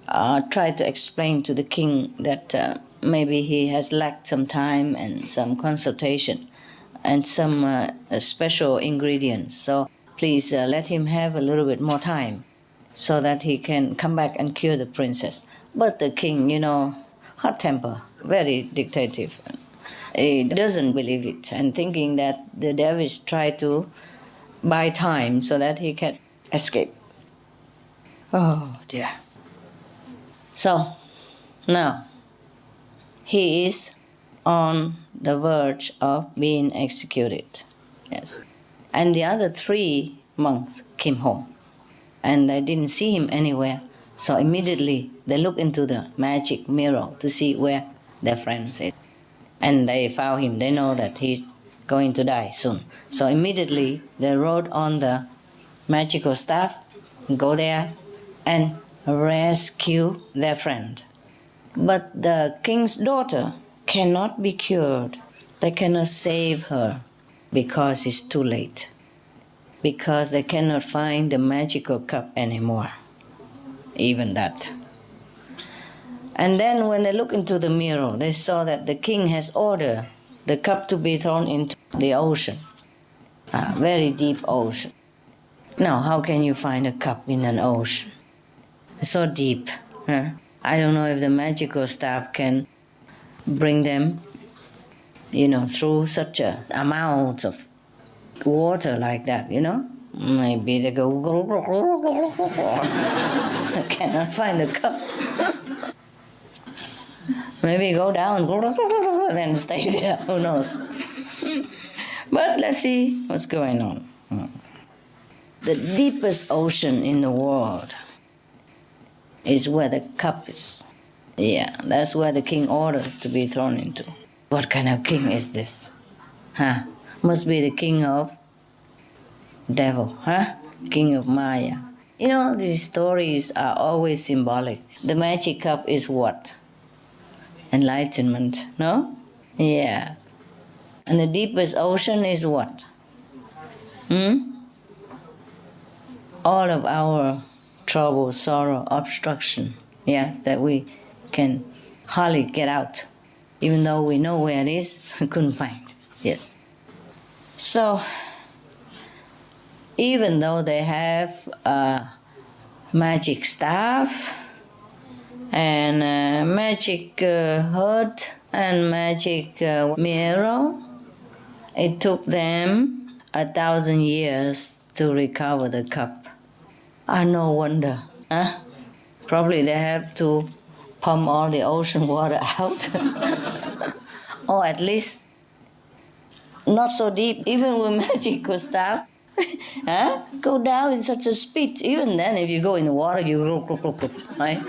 tried to explain to the king that maybe he has lacked some time and some consultation and some special ingredients. So please let him have a little bit more time so that he can come back and cure the princess. But the king, hot temper, very dictative. He doesn't believe it and thinking that the dervish tried to buy time so that he can escape. Oh dear. So now he is on the verge of being executed. Yes. And the other 3 monks came home and they didn't see him anywhere. So immediately they looked into the magic mirror to see where their friend is. And they found him. They know that he's going to die soon. So immediately they wrote on the magical staff, go there and rescue their friend. But the king's daughter cannot be cured. They cannot save her because it's too late. Because they cannot find the magical cup anymore. Even that. And then when they look into the mirror, they saw that the king has ordered the cup to be thrown into the ocean. A very deep ocean. Now, how can you find a cup in an ocean? It's so deep. Huh? I don't know if the magical staff can bring them, through such a amount of water like that, Maybe they go, cannot find the cup. Maybe go down, then stay there, who knows. But let's see what's going on. The deepest ocean in the world is where the cup is. Yeah, that's where the king ordered to be thrown into. What kind of king is this? Must be the king of devil, King of Maya. These stories are always symbolic. The magic cup is what? Enlightenment, no? Yeah. And the deepest ocean is what? All of our trouble, sorrow, obstruction, that we can hardly get out. Even though we know where it is, we couldn't find. Yes. So, even though they have a magic staff and a magic hut and magic mirror, it took them 1,000 years to recover the cup. No wonder. Probably they have to pump all the ocean water out. Or at least not so deep, even with magical staff. Go down in such a speed. Even then, if you go in the water, you right?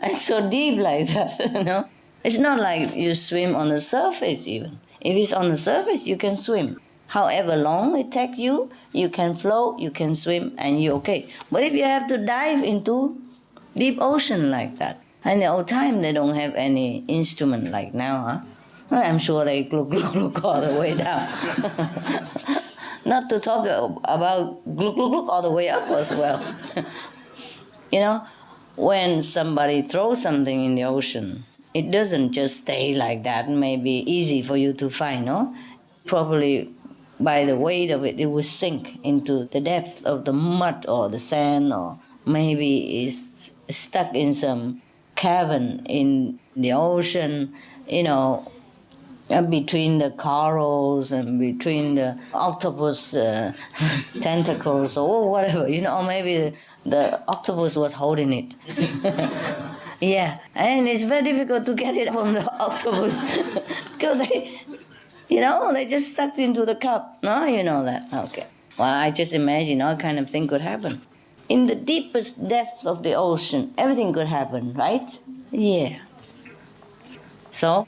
It's so deep like that, It's not like you swim on the surface even. If it's on the surface, you can swim. However long it takes you, you can float, you can swim, and you're okay. But if you have to dive into deep ocean like that, in the old time they don't have any instrument like now, I'm sure they look all the way down. Not to talk about look all the way up as well. When somebody throws something in the ocean, it doesn't just stay like that and may be easy for you to find, no? Probably by the weight of it, it will sink into the depth of the mud or the sand, or maybe it's stuck in some cavern in the ocean, between the corals and between the octopus tentacles or whatever, or maybe the octopus was holding it. Yeah, and it's very difficult to get it from the octopus because they just sucked into the cup. No, you know that. Okay. Well, I just imagine all kind of thing could happen. In the deepest depth of the ocean, everything could happen, right? Yeah. So,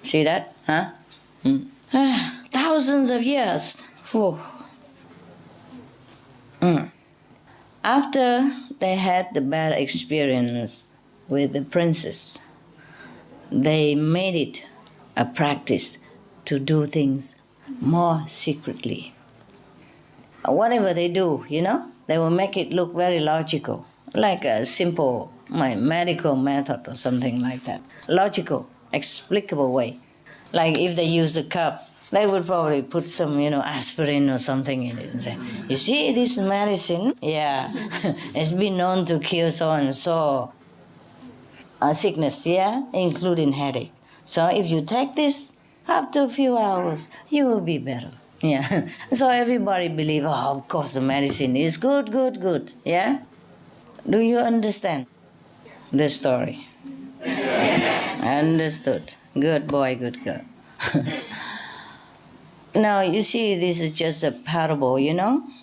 see that? Thousands of years. After they had the bad experience with the princess, they made it a practice to do things more secretly. Whatever they do, they will make it look very logical, like a simple medical method or something like that. Logical, explicable way. Like if they use a cup, they would probably put some, aspirin or something in it and say, you see this medicine? Yeah, it's been known to cure so and so sickness, yeah, including headache. So if you take this, after a few hours, you will be better. Yeah. So everybody believe, of course the medicine is good, good, good. Yeah? Do you understand the story? Understood. Good boy, good girl. Now, you see, this is just a parable,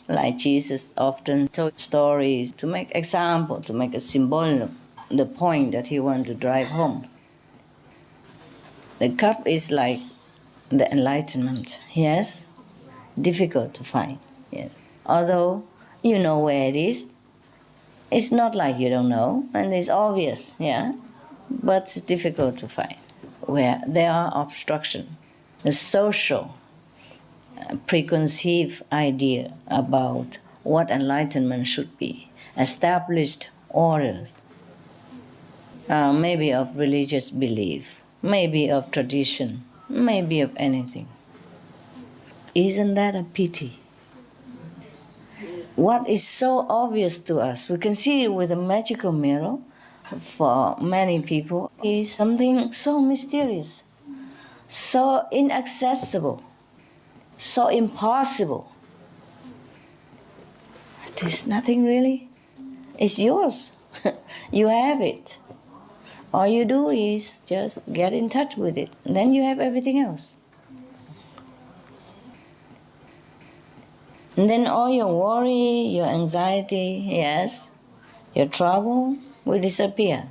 like Jesus often told stories to make example, to make a symbol of the point that he wanted to drive home. The cup is like the enlightenment, yes? Difficult to find, yes. Although you know where it is, it's not like you don't know, and it's obvious, yeah? But it's difficult to find. Where there are obstructions, the social preconceived idea about what enlightenment should be, established orders, maybe of religious belief, maybe of tradition, maybe of anything. Isn't that a pity? What is so obvious to us, we can see it with a magical mirror, for many people, is something so mysterious, so inaccessible, so impossible. There's nothing really. It's yours. You have it. All you do is just get in touch with it. Then you have everything else. And then all your worry, your anxiety, yes, your trouble will disappear.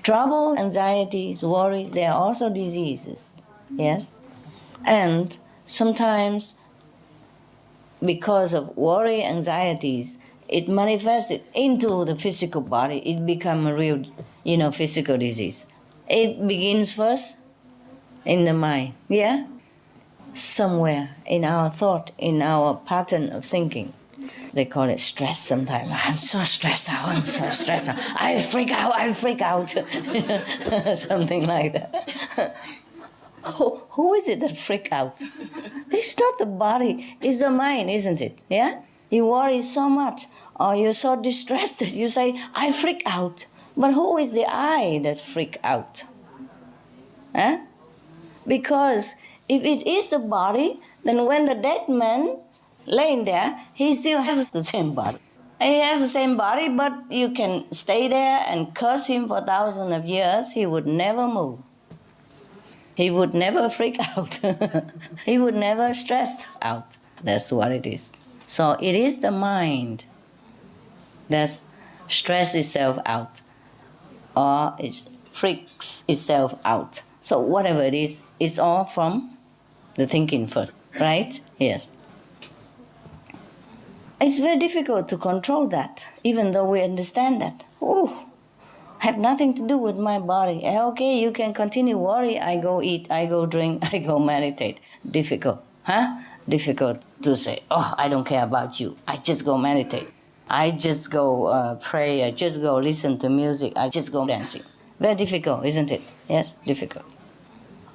Trouble, anxieties, worries, they are also diseases, yes? And sometimes because of worry, anxieties, it manifested into the physical body. It becomes a real, physical disease. It begins first in the mind, yeah? Somewhere in our thought, in our pattern of thinking. They call it stress sometimes. I'm so stressed out, I freak out. Something like that. Who is it that freak out? It's not the body, it's the mind, isn't it? Yeah? You worry so much, or you're so distressed that you say, I freak out. But who is the I that freak out? Huh? Because if it is the body, then when the dead man laying there, he still has the same body. He has the same body, but you can stay there and curse him for thousands of years. He would never move. He would never freak out. He would never stress out. That's what it is. So it is the mind that stresses itself out, or it freaks itself out. So whatever it is, it's all from the thinking first, right? Yes. It's very difficult to control that, even though we understand that. Oh, have nothing to do with my body. Okay, you can continue worry. I go eat, I go drink, I go meditate. Difficult, huh? Difficult to say, oh, I don't care about you. I just go meditate. I just go pray. I just go listen to music. I just go dancing. Very difficult, isn't it? Yes, difficult.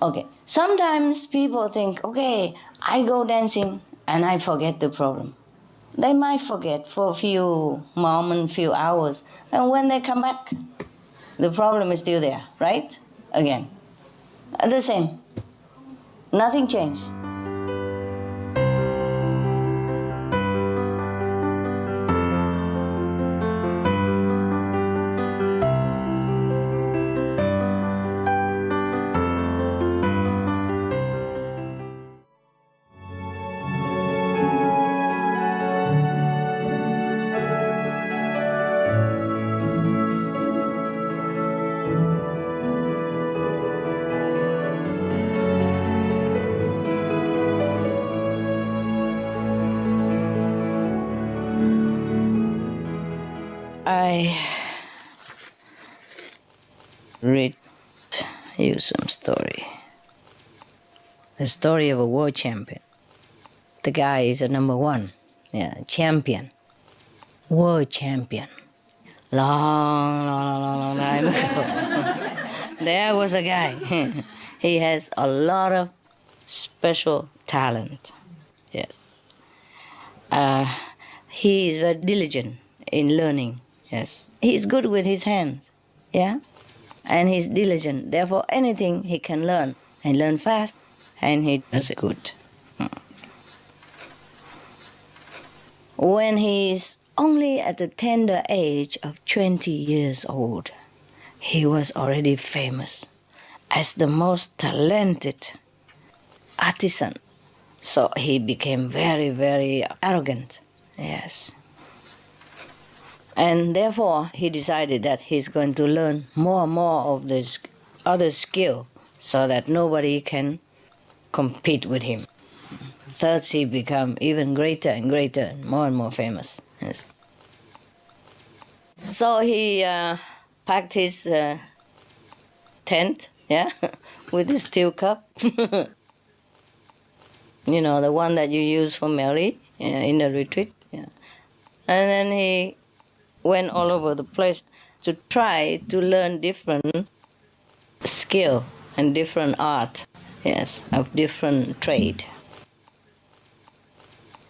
Okay, sometimes people think, okay, I go dancing and I forget the problem. They might forget for a few moments, few hours, and when they come back, the problem is still there, right? Again. The same. Nothing changed. I read you some story. The story of a world champion. The guy is a number one, champion, world champion. Long time ago. There was a guy. He has a lot of special talent. Yes. He is very diligent in learning. Yes. He's good with his hands. Yeah. And he's diligent. Therefore, anything he can learn. He learn fast, and he does it good. When he's only at the tender age of 20 years old, he was already famous as the most talented artisan. So he became very, very arrogant. Yes. And therefore, he decided that he's going to learn more and more of this other skill so that nobody can compete with him. Thus, he became even greater and greater and more famous. Yes. So he packed his tent, with his steel cup. You know, the one that you use for Meli in the retreat. Yeah. And then he went all over the place to try to learn different skill and different art, of different trade.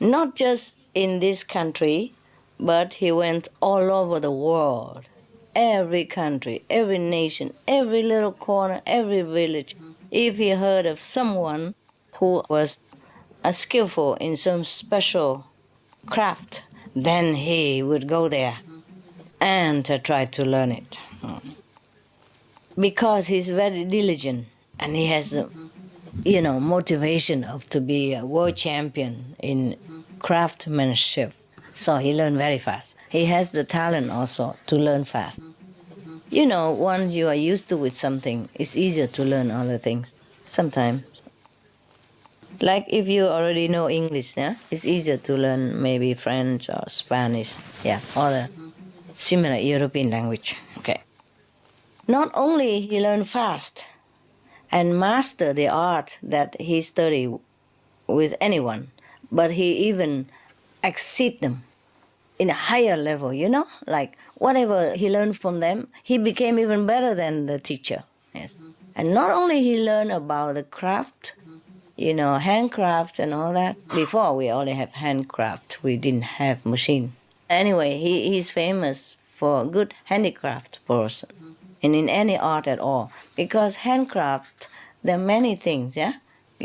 Not just in this country, but he went all over the world. Every country, every nation, every little corner, every village. If he heard of someone who was skillful in some special craft, then he would go there and try to learn it. Because he's very diligent and he has the motivation to be a world champion in craftsmanship. So he learned very fast. He has the talent also to learn fast. Once you are used to with something, it's easier to learn other things sometimes. Like if you already know English, it's easier to learn maybe French or Spanish, or the similar European language. Okay. Not only he learned fast and master the art that he studied with anyone, but he even exceed them in a higher level, like whatever he learned from them, he became even better than the teacher. Yes. And not only he learned about the craft, handcraft and all that. Before we only have handcraft, we didn't have machine. Anyway, he's famous for a good handicraft person, and in any art at all. Because handcraft, there are many things,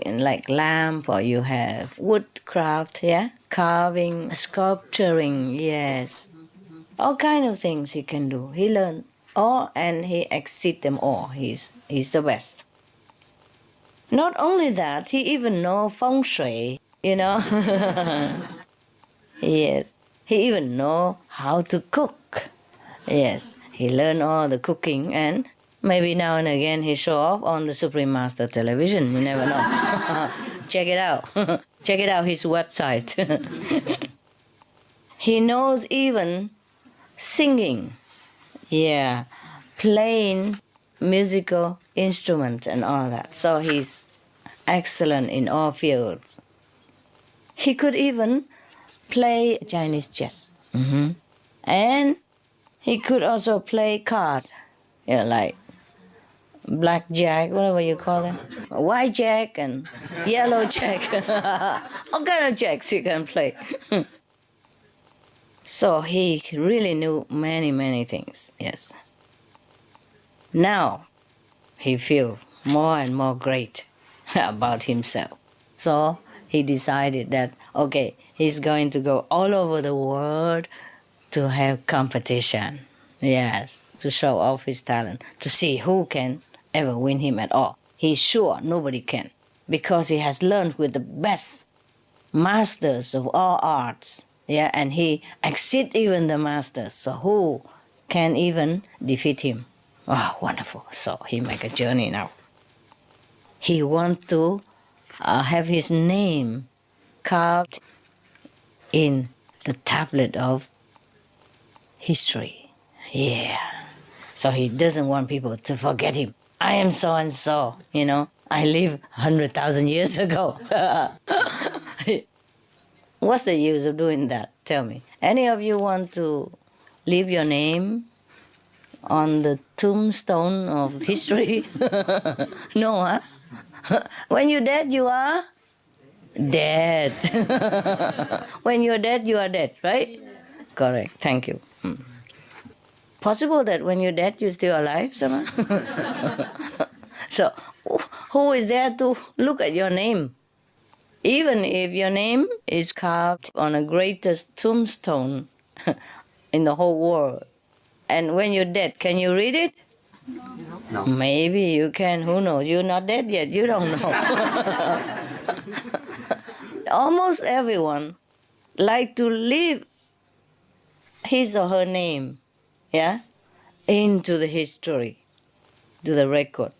like lamp, or you have woodcraft, carving, sculpturing, yes. All kind of things he can do. He learned all and he exceeds them all. He's the best. Not only that, he even knows feng shui, Yes. He even knows how to cook. Yes. He learned all the cooking, and maybe now and again he show off on the Supreme Master television. You never know. Check it out. Check it out, his website. He knows even singing. Playing musical instruments and all that. So he's excellent in all fields. He could even play Chinese chess. And he could also play cards, like blackjack, whatever you call it, white jack and yellow jack. All kind of jacks he can play. So he really knew many things, yes. Now he feels more and more great about himself. So he decided that, okay, he's going to go all over the world to have competition. Yes, to show off his talent, to see who can ever win him at all. He's sure nobody can, because he has learned with the best masters of all arts. And he exceeds even the masters. So who can even defeat him? Oh, wonderful. So he make a journey now. He wants to have his name carved in the tablet of history. Yeah. So he doesn't want people to forget him. I am so and so, I lived 100,000 years ago. What's the use of doing that? Tell me. Any of you want to leave your name on the tombstone of history? No, huh? When you're dead, you are dead. When you're dead, you are dead, right? Correct. Thank you. Possible that when you're dead, you're still alive somehow? So, who is there to look at your name? Even if your name is carved on the greatest tombstone in the whole world, and when you're dead, can you read it? No. Maybe you can. Who knows? You're not dead yet. You don't know. Almost everyone like to leave his or her name, into the history, to the record.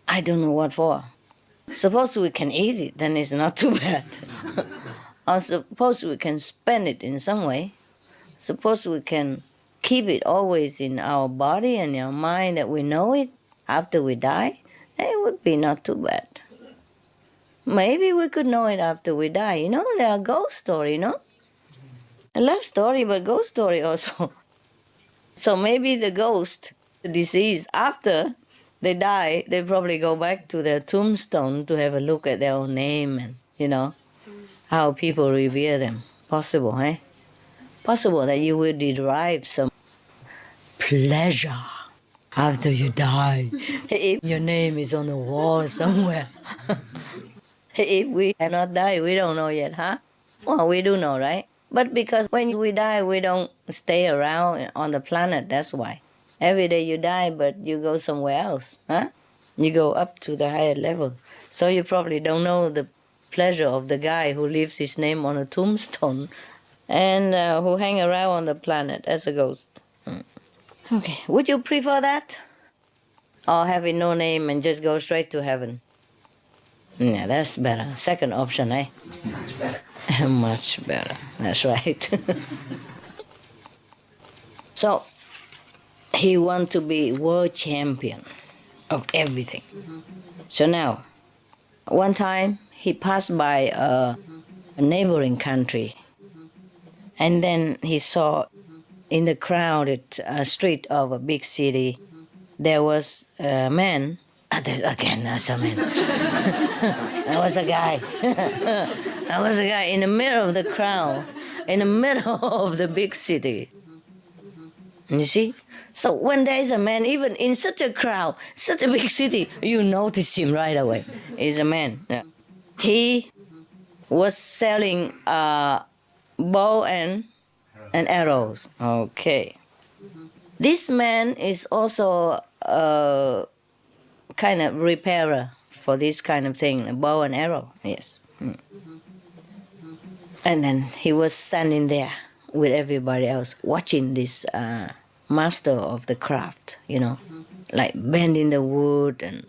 I don't know what for. Suppose we can eat it, then it's not too bad. Or suppose we can spend it in some way. Suppose we can keep it always in our body and our mind that we know it after we die, then it would be not too bad. Maybe we could know it after we die. There are ghost stories, A love story, but ghost story also. So maybe the ghost, the deceased, after they die, they probably go back to their tombstone to have a look at their own name and, how people revere them. Possible, eh? Possible that you will derive some pleasure after you die, if your name is on the wall somewhere. If we have not died, we don't know yet, huh? Well, we do know, right? But because when we die, we don't stay around on the planet, that's why. Every day you die, but you go somewhere else, huh? You go up to the higher level. So you probably don't know the pleasure of the guy who leaves his name on a tombstone and who hang around on the planet as a ghost. Okay, would you prefer that? Or having no name and just go straight to heaven? Yeah, that's better. Second option, eh? Much better. Much better. That's right. So, he wants to be world champion of everything. So now, one time he passed by a neighboring country, and then he saw in the crowded street of a big city, there was a man. That's a man. That was a guy. That was a guy in the middle of the crowd, in the middle of the big city. You see? So when there is a man, even in such a crowd, such a big city, you notice him right away. He's a man. Yeah. He was selling bow and arrows. Okay. This man is also a kind of repairer for this kind of thing, a bow and arrow, yes. And then he was standing there with everybody else, watching this master of the craft, like bending the wood and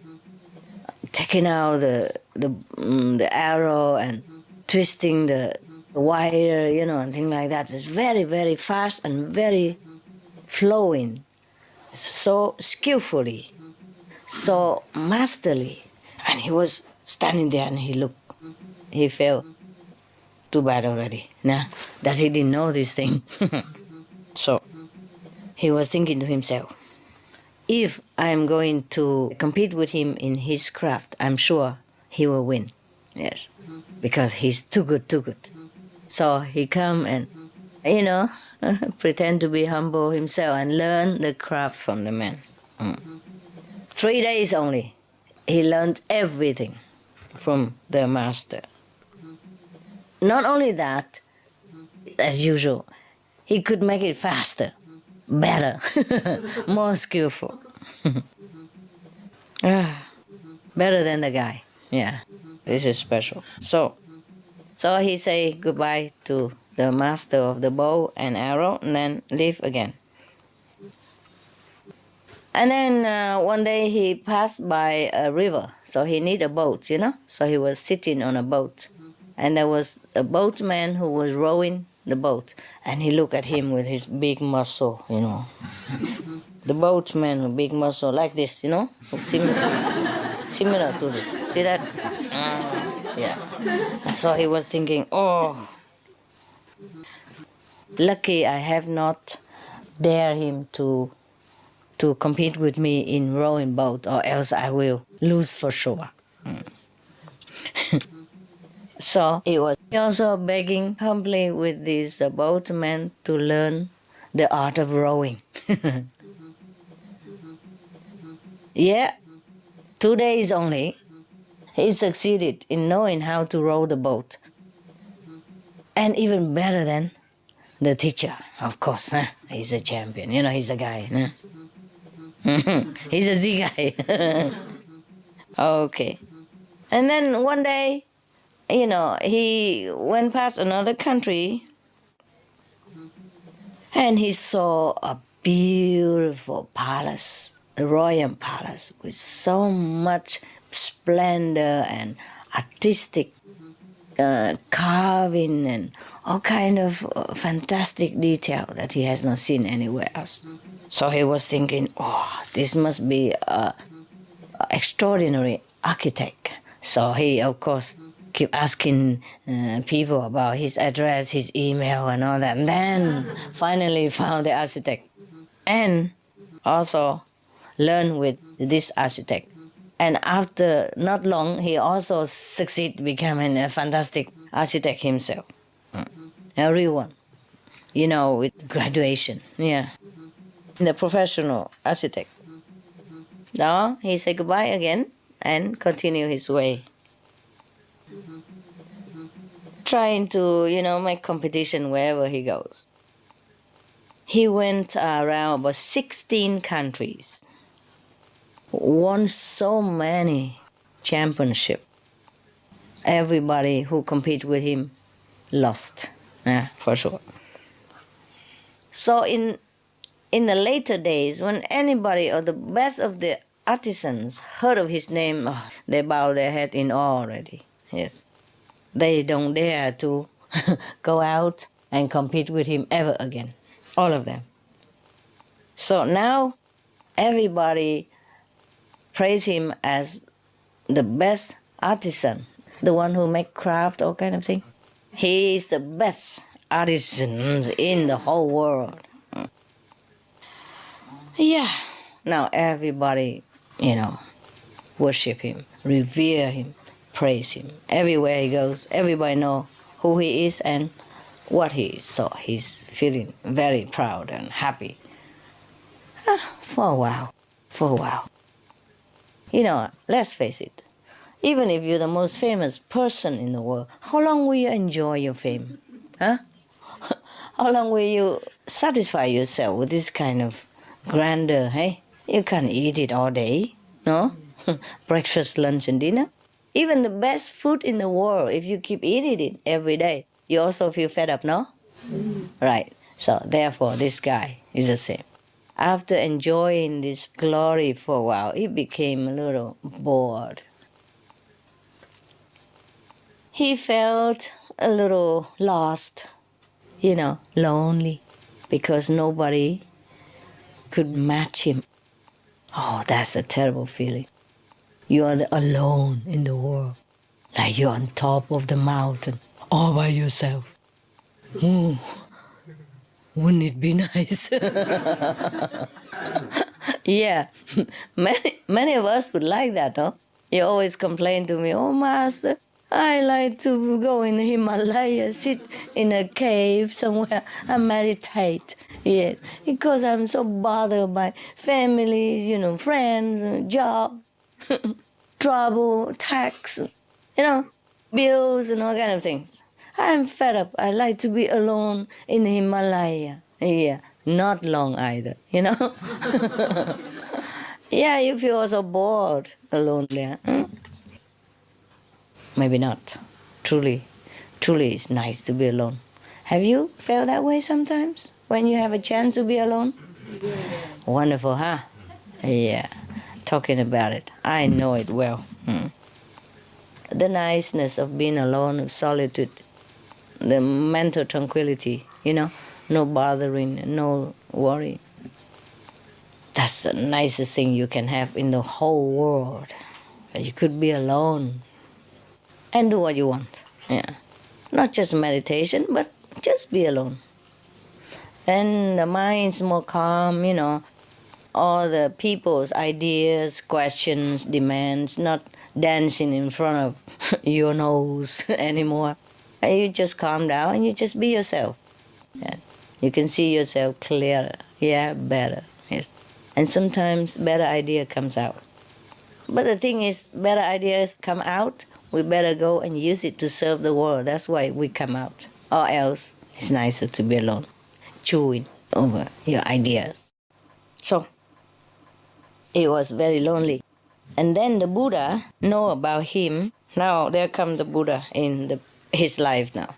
taking out the arrow and twisting the wire, and things like that. It's very, very fast and very flowing, so skillfully, so masterly. And he was standing there and he looked. He felt too bad already, that he didn't know this thing. So he was thinking to himself, if I'm going to compete with him in his craft, I'm sure he will win. Yes, because he's too good. So he come and, pretend to be humble himself and learn the craft from the man. 3 days only, he learned everything from the master. Not only that, as usual, he could make it faster, better, more skillful. Better than the guy. Yeah, this is special. So he say goodbye to the master of the bow and arrow and then leave again. And then one day he passed by a river, so he need a boat, So he was sitting on a boat. And there was a boatman who was rowing the boat. And he looked at him with his big muscle, you know. The boatman with big muscle, like this, you know, similar to this. See that? Yeah. So he was thinking, oh, lucky I have not dared him to compete with me in rowing boat, or else I will lose for sure. So he was also begging humbly with this boatman to learn the art of rowing. Yeah, 2 days only, he succeeded in knowing how to row the boat. And even better than the teacher, of course. Huh? He's a champion, you know, he's a guy. Huh? He's a Z guy. Okay. And then one day, you know, he went past another country and he saw a beautiful palace, the royal palace, with so much splendor and artistic carving and all kind of fantastic detail that he has not seen anywhere else. So he was thinking, oh, this must be an extraordinary architect. So he, of course, keep asking people about his address, his email and all that. And then finally found the architect. And also learned with this architect. And after not long, he also succeeded becoming a fantastic architect himself. A real one. You know, with graduation, yeah. The professional architect. Now he said goodbye again and continue his way. Trying to, you know, make competition wherever he goes. He went around about 16 countries. Won so many championships. Everybody who competed with him lost, for sure. So in the later days, when anybody or the best of the artisans heard of his name, they bow their head in awe already. Yes, they don't dare to go out and compete with him ever again. All of them. So now everybody praise him as the best artisan, the one who make craft, all kind of thing. He is the best artisan in the whole world. Yeah, now everybody, you know, worship him, revere him, praise him. Everywhere he goes, everybody know who he is and what he is. So he's feeling very proud and happy. For a while. You know, let's face it, even if you're the most famous person in the world, how long will you enjoy your fame? Huh? How long will you satisfy yourself with this kind of grandeur, hey? You can't eat it all day, no? Breakfast, lunch, and dinner. Even the best food in the world, if you keep eating it every day, you also feel fed up, no? Right. So therefore, this guy is the same. After enjoying this glory for a while, he became a little bored. He felt a little lost, you know, lonely, because nobody could match him. Oh, that's a terrible feeling. You are alone in the world, like you're on top of the mountain, all by yourself. Ooh, wouldn't it be nice? Yeah, many of us would like that, no? You always complain to me, oh, Master, I like to go in the Himalaya, sit in a cave somewhere and meditate. Yes, because I'm so bothered by family, you know, friends, job, trouble, tax, you know, bills and all kind of things. I'm fed up. I like to be alone in the Himalaya. Yeah, not long either, you know. Yeah, you feel also bored alone there. Maybe not. Truly it's nice to be alone. Have you felt that way sometimes when you have a chance to be alone? Yeah. Wonderful, huh? Yeah, talking about it. I know it well. The niceness of being alone, of solitude. the mental tranquility, no bothering, no worry. That's the nicest thing you can have in the whole world. You could be alone and do what you want. Yeah. Not just meditation, but just be alone. And the mind's more calm, all the people's ideas, questions, demands, not dancing in front of your nose anymore. And you just calm down and you just be yourself. Yeah. You can see yourself clearer, better. Yes. And sometimes better idea comes out. But the thing is, better ideas come out, we better go and use it to serve the world. That's why we come out. Or else, it's nicer to be alone, chewing over your ideas. So, he was very lonely. And then the Buddha know about him. Now, there comes the Buddha in his life now.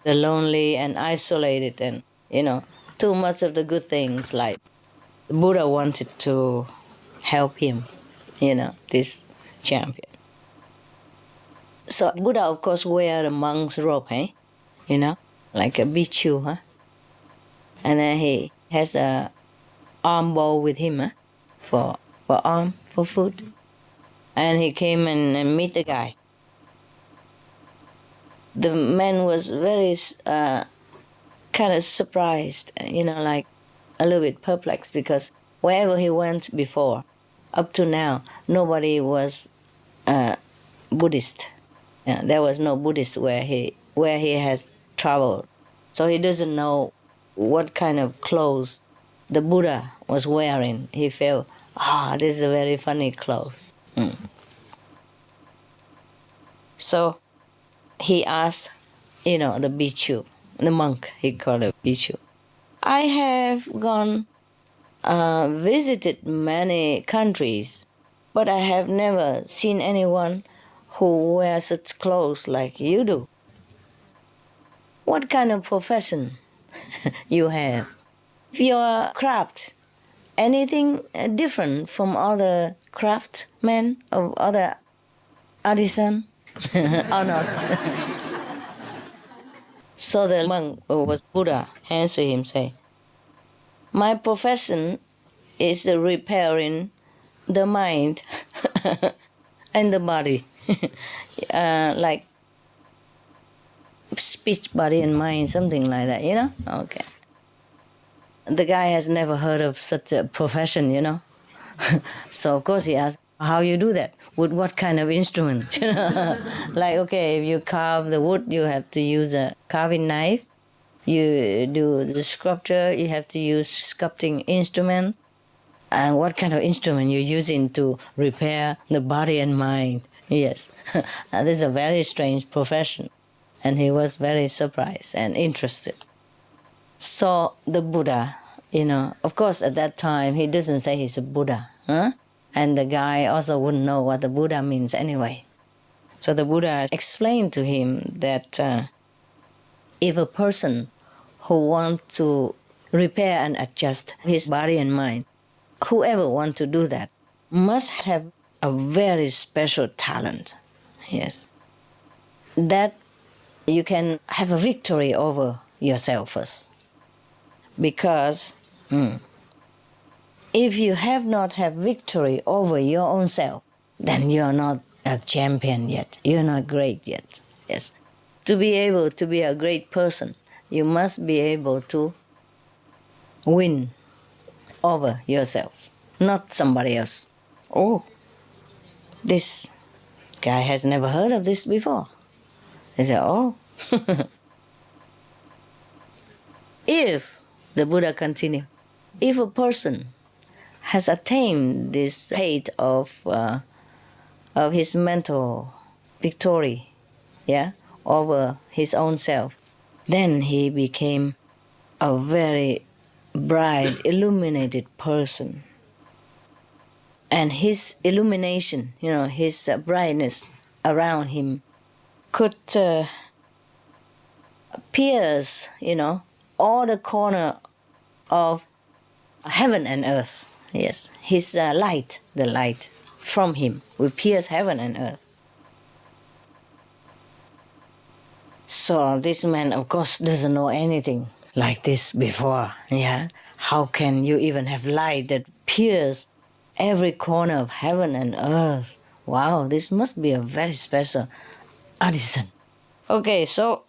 The lonely and isolated and, too much of the good things. Like, the Buddha wanted to help him, this champion. So Buddha, of course, wear the monk's robe, like a bhikkhu, and then he has a arm bowl with him, for food. And he came and meet the guy. The man was very kind of surprised, like a little bit perplexed, because wherever he went before, up to now, nobody was Buddhist. Yeah, there was no Buddhist where he has traveled. So he doesn't know what kind of clothes the Buddha was wearing. He felt, this is a very funny clothes. So he asked, the bhikkhu, the monk, he called it bhikkhu. I have gone, visited many countries, but I have never seen anyone who wears such clothes like you do. What kind of profession you have? If your craft, anything different from other craftsmen or other artisan or not? So the monk who was Buddha answered him, say, my profession is repairing the mind and the body. Like speech, body and mind, something like that, Okay. The guy has never heard of such a profession, So of course he asked, how you do that? With what kind of instrument? Like, okay, if you carve the wood, you have to use a carving knife. You do the sculpture, you have to use sculpting instrument. And what kind of instrument you're using to repair the body and mind? Yes, this is a very strange profession. And he was very surprised and interested. So the Buddha, of course at that time he doesn't say he's a Buddha. And the guy also wouldn't know what the Buddha means anyway. So the Buddha explained to him that if a person who wants to repair and adjust his body and mind, whoever wants to do that, must have a very special talent. Yes. That you can have a victory over yourself first. Because if you have not had victory over your own self, then you're not a champion yet. You're not great yet. Yes. To be able to be a great person, you must be able to win over yourself, not somebody else. Oh, this guy has never heard of this before. He said, oh. If, the Buddha continued, if a person has attained this state of his mental victory, over his own self, then he became a very bright, illuminated person. And his illumination, his brightness around him could pierce, all the corner of heaven and earth. Yes, his light, the light from him will pierce heaven and earth. So this man, of course, doesn't know anything like this before. Yeah, how can you even have light that pierces every corner of heaven and earth? Wow, this must be a very special artisan. Okay, so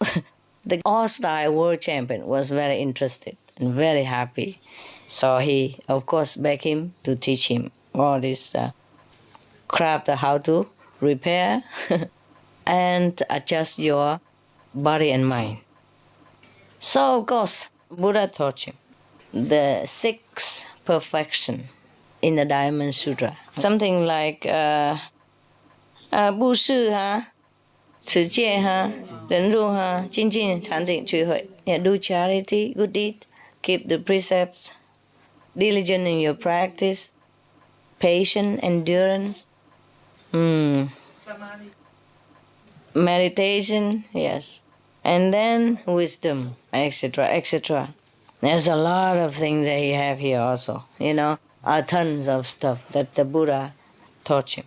the all-star world champion was very interested and very happy. So he, of course, begged him to teach him all this craft, how to repair and adjust your body and mind. So, of course, Buddha taught him the 6 perfection in the Diamond Sutra. Something like 布施哈、持戒哈、忍辱哈、精进、禅定、聚会. Yeah, do charity, good deed, keep the precepts, diligent in your practice, patient, endurance, meditation, yes, and then wisdom, etc., etc. There's a lot of things that he have here also, tons of stuff that the Buddha taught him.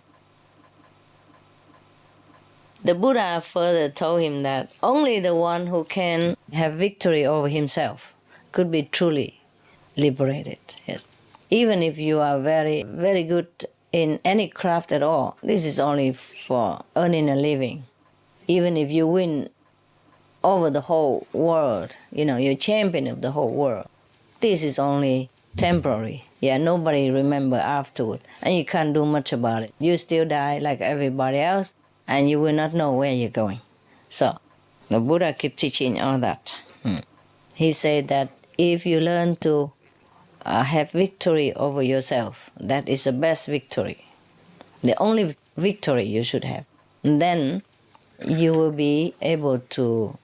The Buddha further told him that only the one who can have victory over himself could be truly liberated. Yes. Even if you are very, very good in any craft at all, this is only for earning a living. Even if you win over the whole world, you're champion of the whole world, this is only temporary. Yeah, nobody remember afterward, and you can't do much about it. You still die like everybody else, and you will not know where you're going. So, the Buddha kept teaching all that. He said that if you learn to have victory over yourself, that is the best victory, the only victory you should have. And then you will be able to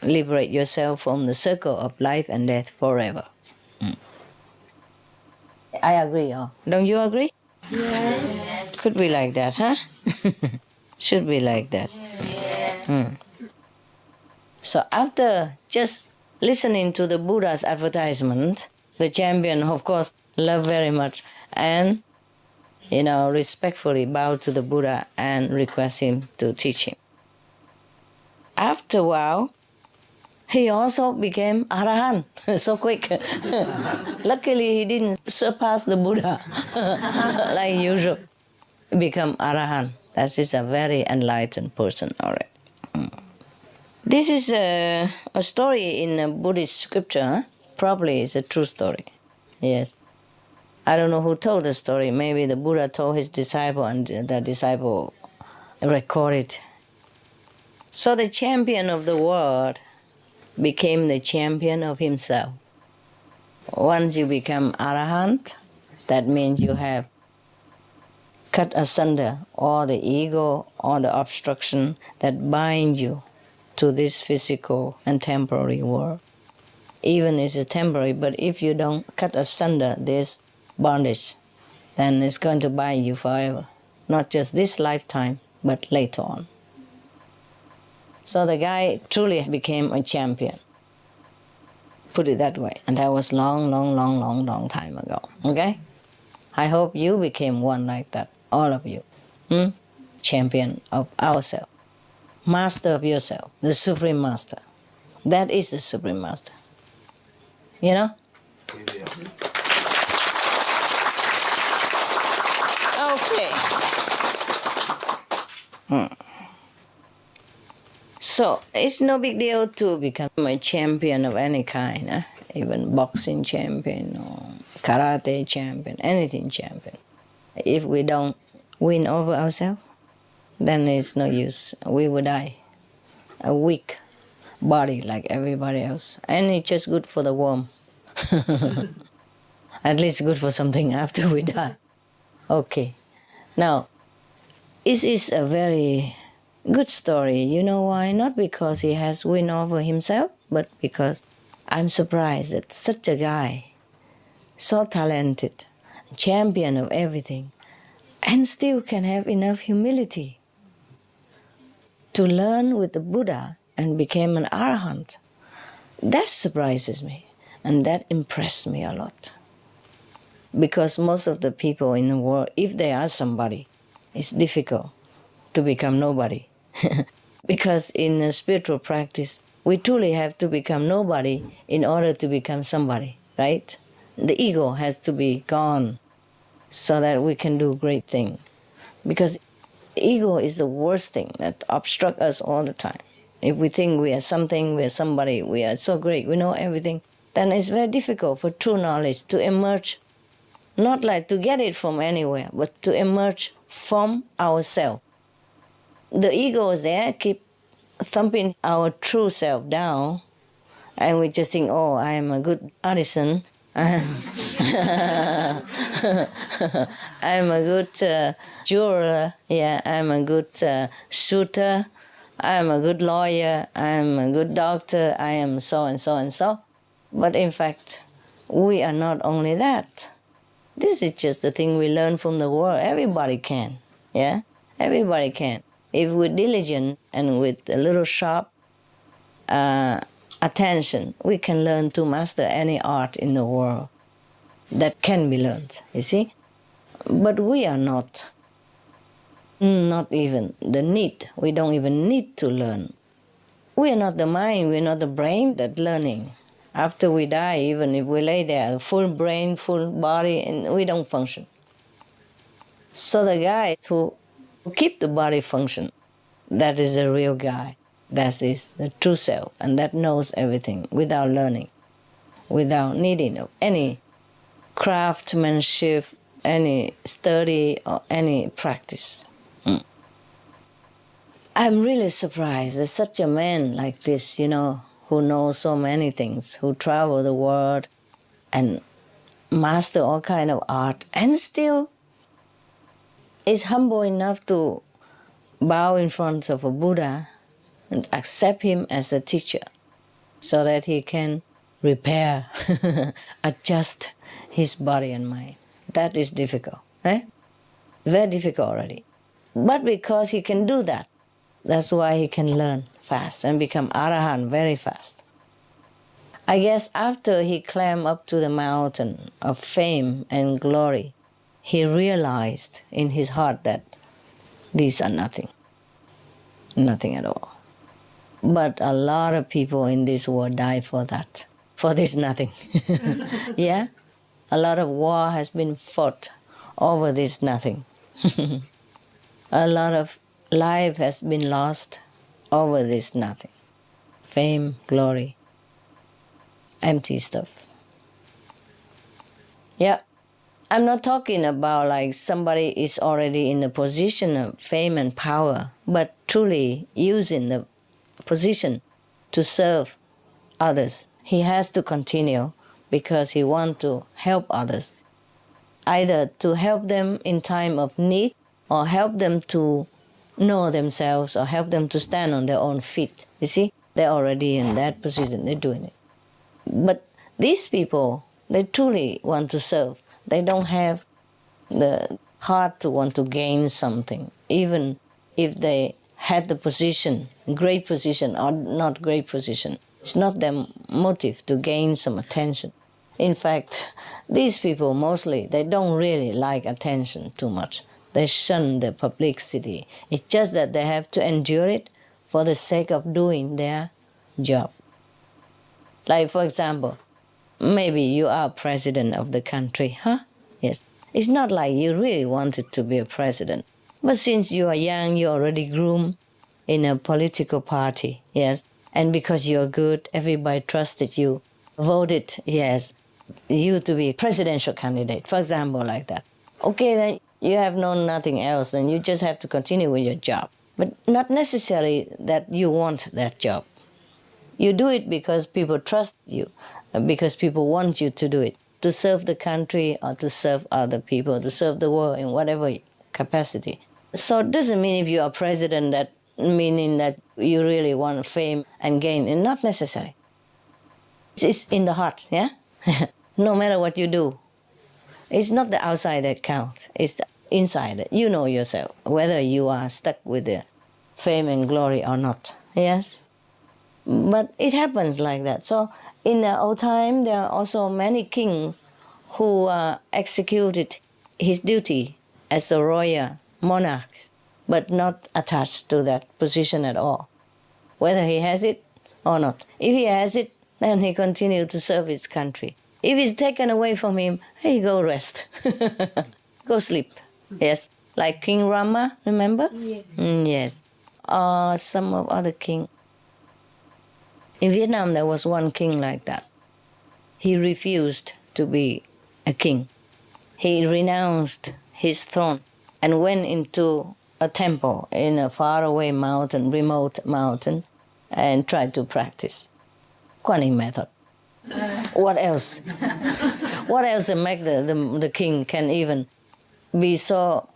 liberate yourself from the circle of life and death forever. I agree. Oh, don't you agree? Yes. Could be like that, huh? Should be like that. Yes. So after just listening to the Buddha's advertisement, the champion, of course, loved very much and, respectfully bowed to the Buddha and request him to teach him. After a while, he also became Arahant so quick. Luckily, he didn't surpass the Buddha like usual. Become Arahant. That is a very enlightened person already. This is a story in a Buddhist scripture. Huh? Probably it's a true story. Yes. I don't know who told the story. Maybe the Buddha told his disciple and the disciple recorded. So the champion of the world became the champion of himself. Once you become Arahant, that means you have cut asunder all the ego, all the obstruction that bind you to this physical and temporary world. Even if it's temporary, but if you don't cut asunder this bondage, then it's going to bind you forever. Not just this lifetime, but later on. So the guy truly became a champion. Put it that way. And that was long time ago. Okay? I hope you became one like that. All of you. Champion of ourselves. Master of yourself. The Supreme Master. That is the Supreme Master. You know? Okay. So, it's no big deal to become a champion of any kind, even boxing champion or karate champion, anything champion. If we don't win over ourselves, then it's no use. We will die. A weak body like everybody else. And it's just good for the worm. At least good for something after we die. Okay. Now, this is a very good story. You know why? Not because he has win over himself, but because I'm surprised that such a guy, so talented, champion of everything, and still can have enough humility to learn with the Buddha and became an Arahant. That surprises me, and that impressed me a lot. Because most of the people in the world, if they are somebody, it's difficult to become nobody. Because in a spiritual practice, we truly have to become nobody in order to become somebody, right? The ego has to be gone so that we can do great things. Because ego is the worst thing that obstructs us all the time. If we think we are something, we are somebody, we are so great, we know everything, then it's very difficult for true knowledge to emerge, not like to get it from anywhere, but to emerge from ourselves. The ego is there, keep thumping our true self down, and we just think, oh, I am a good artisan, I am a good jeweler, yeah, I'm a good shooter, I am a good lawyer, I am a good doctor, I am so and so and so. But in fact, we are not only that. This is just the thing we learn from the world. Everybody can, yeah? Everybody can. If we're diligent and with a little sharp attention, we can learn to master any art in the world that can be learned, you see? But we are not even the need. We don't even need to learn. We are not the mind, we're not the brain that's learning. After we die, even if we lay there, full brain, full body, and we don't function. So the guy who keep the body function, that is the real guy. That is the true self, and that knows everything without learning, without needing any craftsmanship, any study, or any practice. I'm really surprised that such a man like this, who knows so many things, who travel the world and master all kind of art, and still is humble enough to bow in front of a Buddha and accept him as a teacher so that he can repair, adjust his body and mind. That is difficult, eh? Very difficult already. But because he can do that, that's why he can learn fast and become Arahant very fast. I guess after he climbed up to the mountain of fame and glory, he realized in his heart that these are nothing. Nothing at all. But a lot of people in this world die for that, for this nothing. Yeah? A lot of war has been fought over this nothing. A lot of life has been lost over this nothing. Fame, glory, empty stuff. Yeah, I'm not talking about like somebody is already in a position of fame and power, but truly using the position to serve others. He has to continue because he wants to help others, either to help them in time of need or help them to know themselves or help them to stand on their own feet. You see, they're already in that position, they're doing it. But these people, they truly want to serve. They don't have the heart to want to gain something, even if they had the position, great position or not great position. It's not their motive to gain some attention. In fact, these people mostly, they don't really like attention too much. They shun the publicity. It's just that they have to endure it for the sake of doing their job. Like, for example, maybe you are president of the country, huh? Yes. It's not like you really wanted to be a president. But since you are young, you already groomed in a political party, yes. And because you're good, everybody trusted you, voted, yes, you to be presidential candidate, for example, like that. Okay, then you have known nothing else, then you just have to continue with your job. But not necessarily that you want that job. You do it because people trust you, because people want you to do it, to serve the country or to serve other people, to serve the world in whatever capacity. So it doesn't mean if you are president that meaning that you really want fame and gain, and not necessary. It's in the heart, yeah? No matter what you do. It's not the outside that counts. It's inside that you know yourself, whether you are stuck with the fame and glory or not. Yes? But it happens like that. So in the old time, there are also many kings who executed his duty as a royal monarch but not attached to that position at all, whether he has it or not. If he has it, then he continues to serve his country. If it's taken away from him, hey, go rest. Go sleep. Yes. Like King Rama, remember? Yeah. Yes. Some of other king. In Vietnam, there was one king like that. He refused to be a king. He renounced his throne and went into a temple in a faraway mountain, remote mountain, and tried to practice Kuan Yin method. What else? What else to make the king can even be so,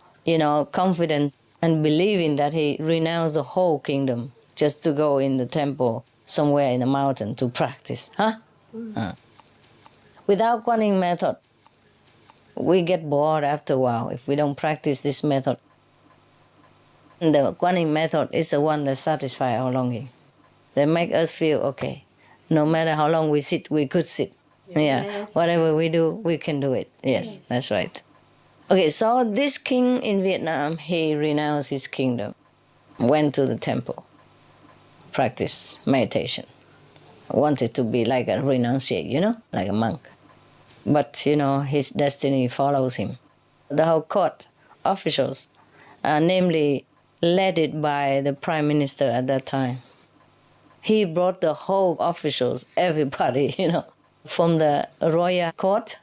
confident and believing that he renounced the whole kingdom just to go in the temple somewhere in the mountain to practice, huh? Without Kuan Yin method, we get bored after a while if we don't practice this method. The Kuan Yin method is the one that satisfies our longing. They make us feel okay. No matter how long we sit, we could sit. Yes. Yeah, whatever we do, we can do it. Yes, that's right. Okay, so this king in Vietnam, he renounced his kingdom, went to the temple, practiced meditation, wanted to be like a renunciate, like a monk. But, his destiny follows him. The whole court officials, namely led by the prime minister at that time, he brought the whole officials, everybody, from the royal court,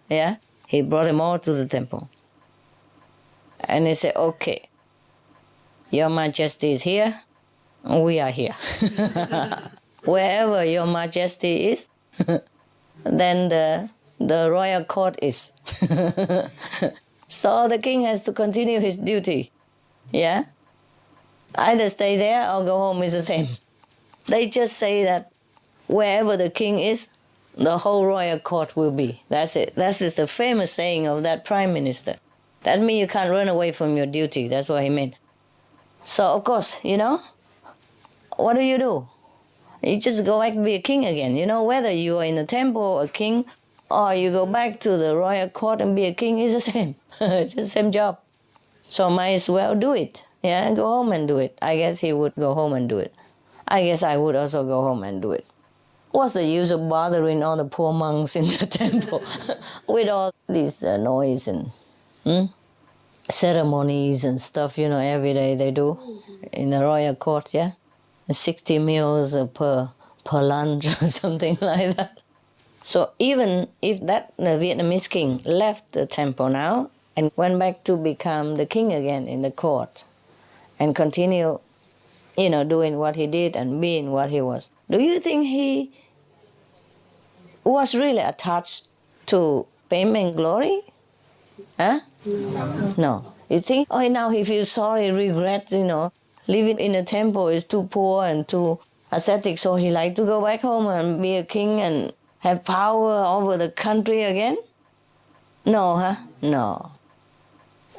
he brought them all to the temple. And he said, okay, Your Majesty is here, we are here. Wherever Your Majesty is, then the royal court is. So the king has to continue his duty, Either stay there or go home is the same. They just say that wherever the king is, the whole royal court will be. That's it. That's just the famous saying of that prime minister. That means you can't run away from your duty. That's what he meant. So, of course, what do? You just go back to be a king again. Whether you are in a temple, a king, or you go back to the royal court and be a king, is the same. It's the same job. So might as well do it. Go home and do it. I guess he would go home and do it. I guess I would also go home and do it. What's the use of bothering all the poor monks in the temple with all this noise and ceremonies and stuff, every day they do in the royal court, 60 meals per lunch or something like that. So even if the Vietnamese king left the temple now and went back to become the king again in the court and continue, doing what he did and being what he was, do you think he was really attached to fame and glory? Huh? No. You think, now he feels sorry, regret, living in a temple is too poor and too ascetic, so he like to go back home and be a king and have power over the country again? No, huh? No.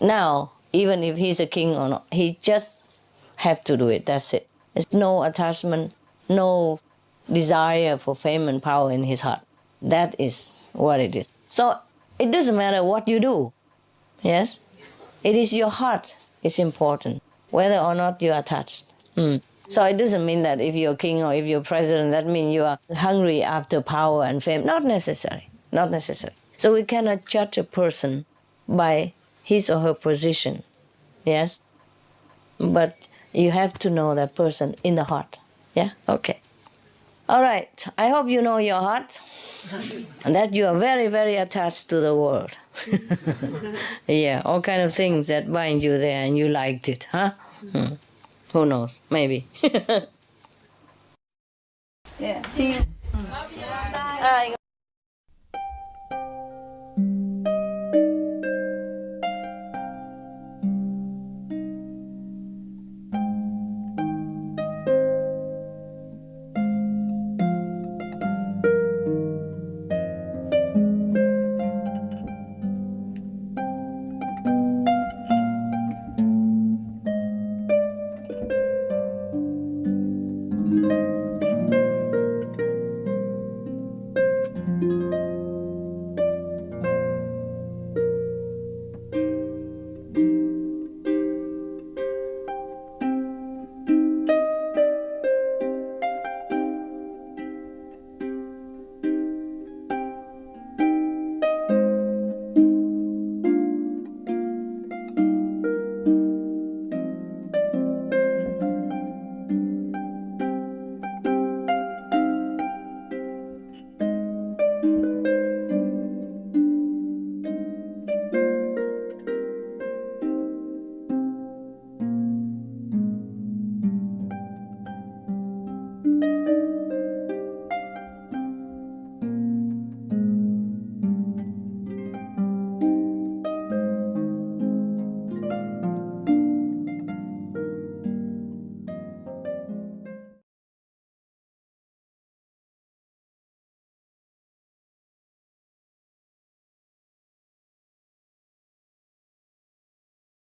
Now, even if he's a king or not, he just have to do it, that's it. There's no attachment, no desire for fame and power in his heart. That is what it is. So it doesn't matter what you do, yes? It is your heart is important, whether or not you are attached. So it doesn't mean that if you're king or if you're president, that means you are hungry after power and fame. Not necessary, not necessary. So we cannot judge a person by his or her position, yes? But you have to know that person in the heart, Okay. All right, I hope you know your heart and that you are very, very attached to the world. All kind of things that bind you there and you liked it, huh? Who knows, maybe. See you. Bye.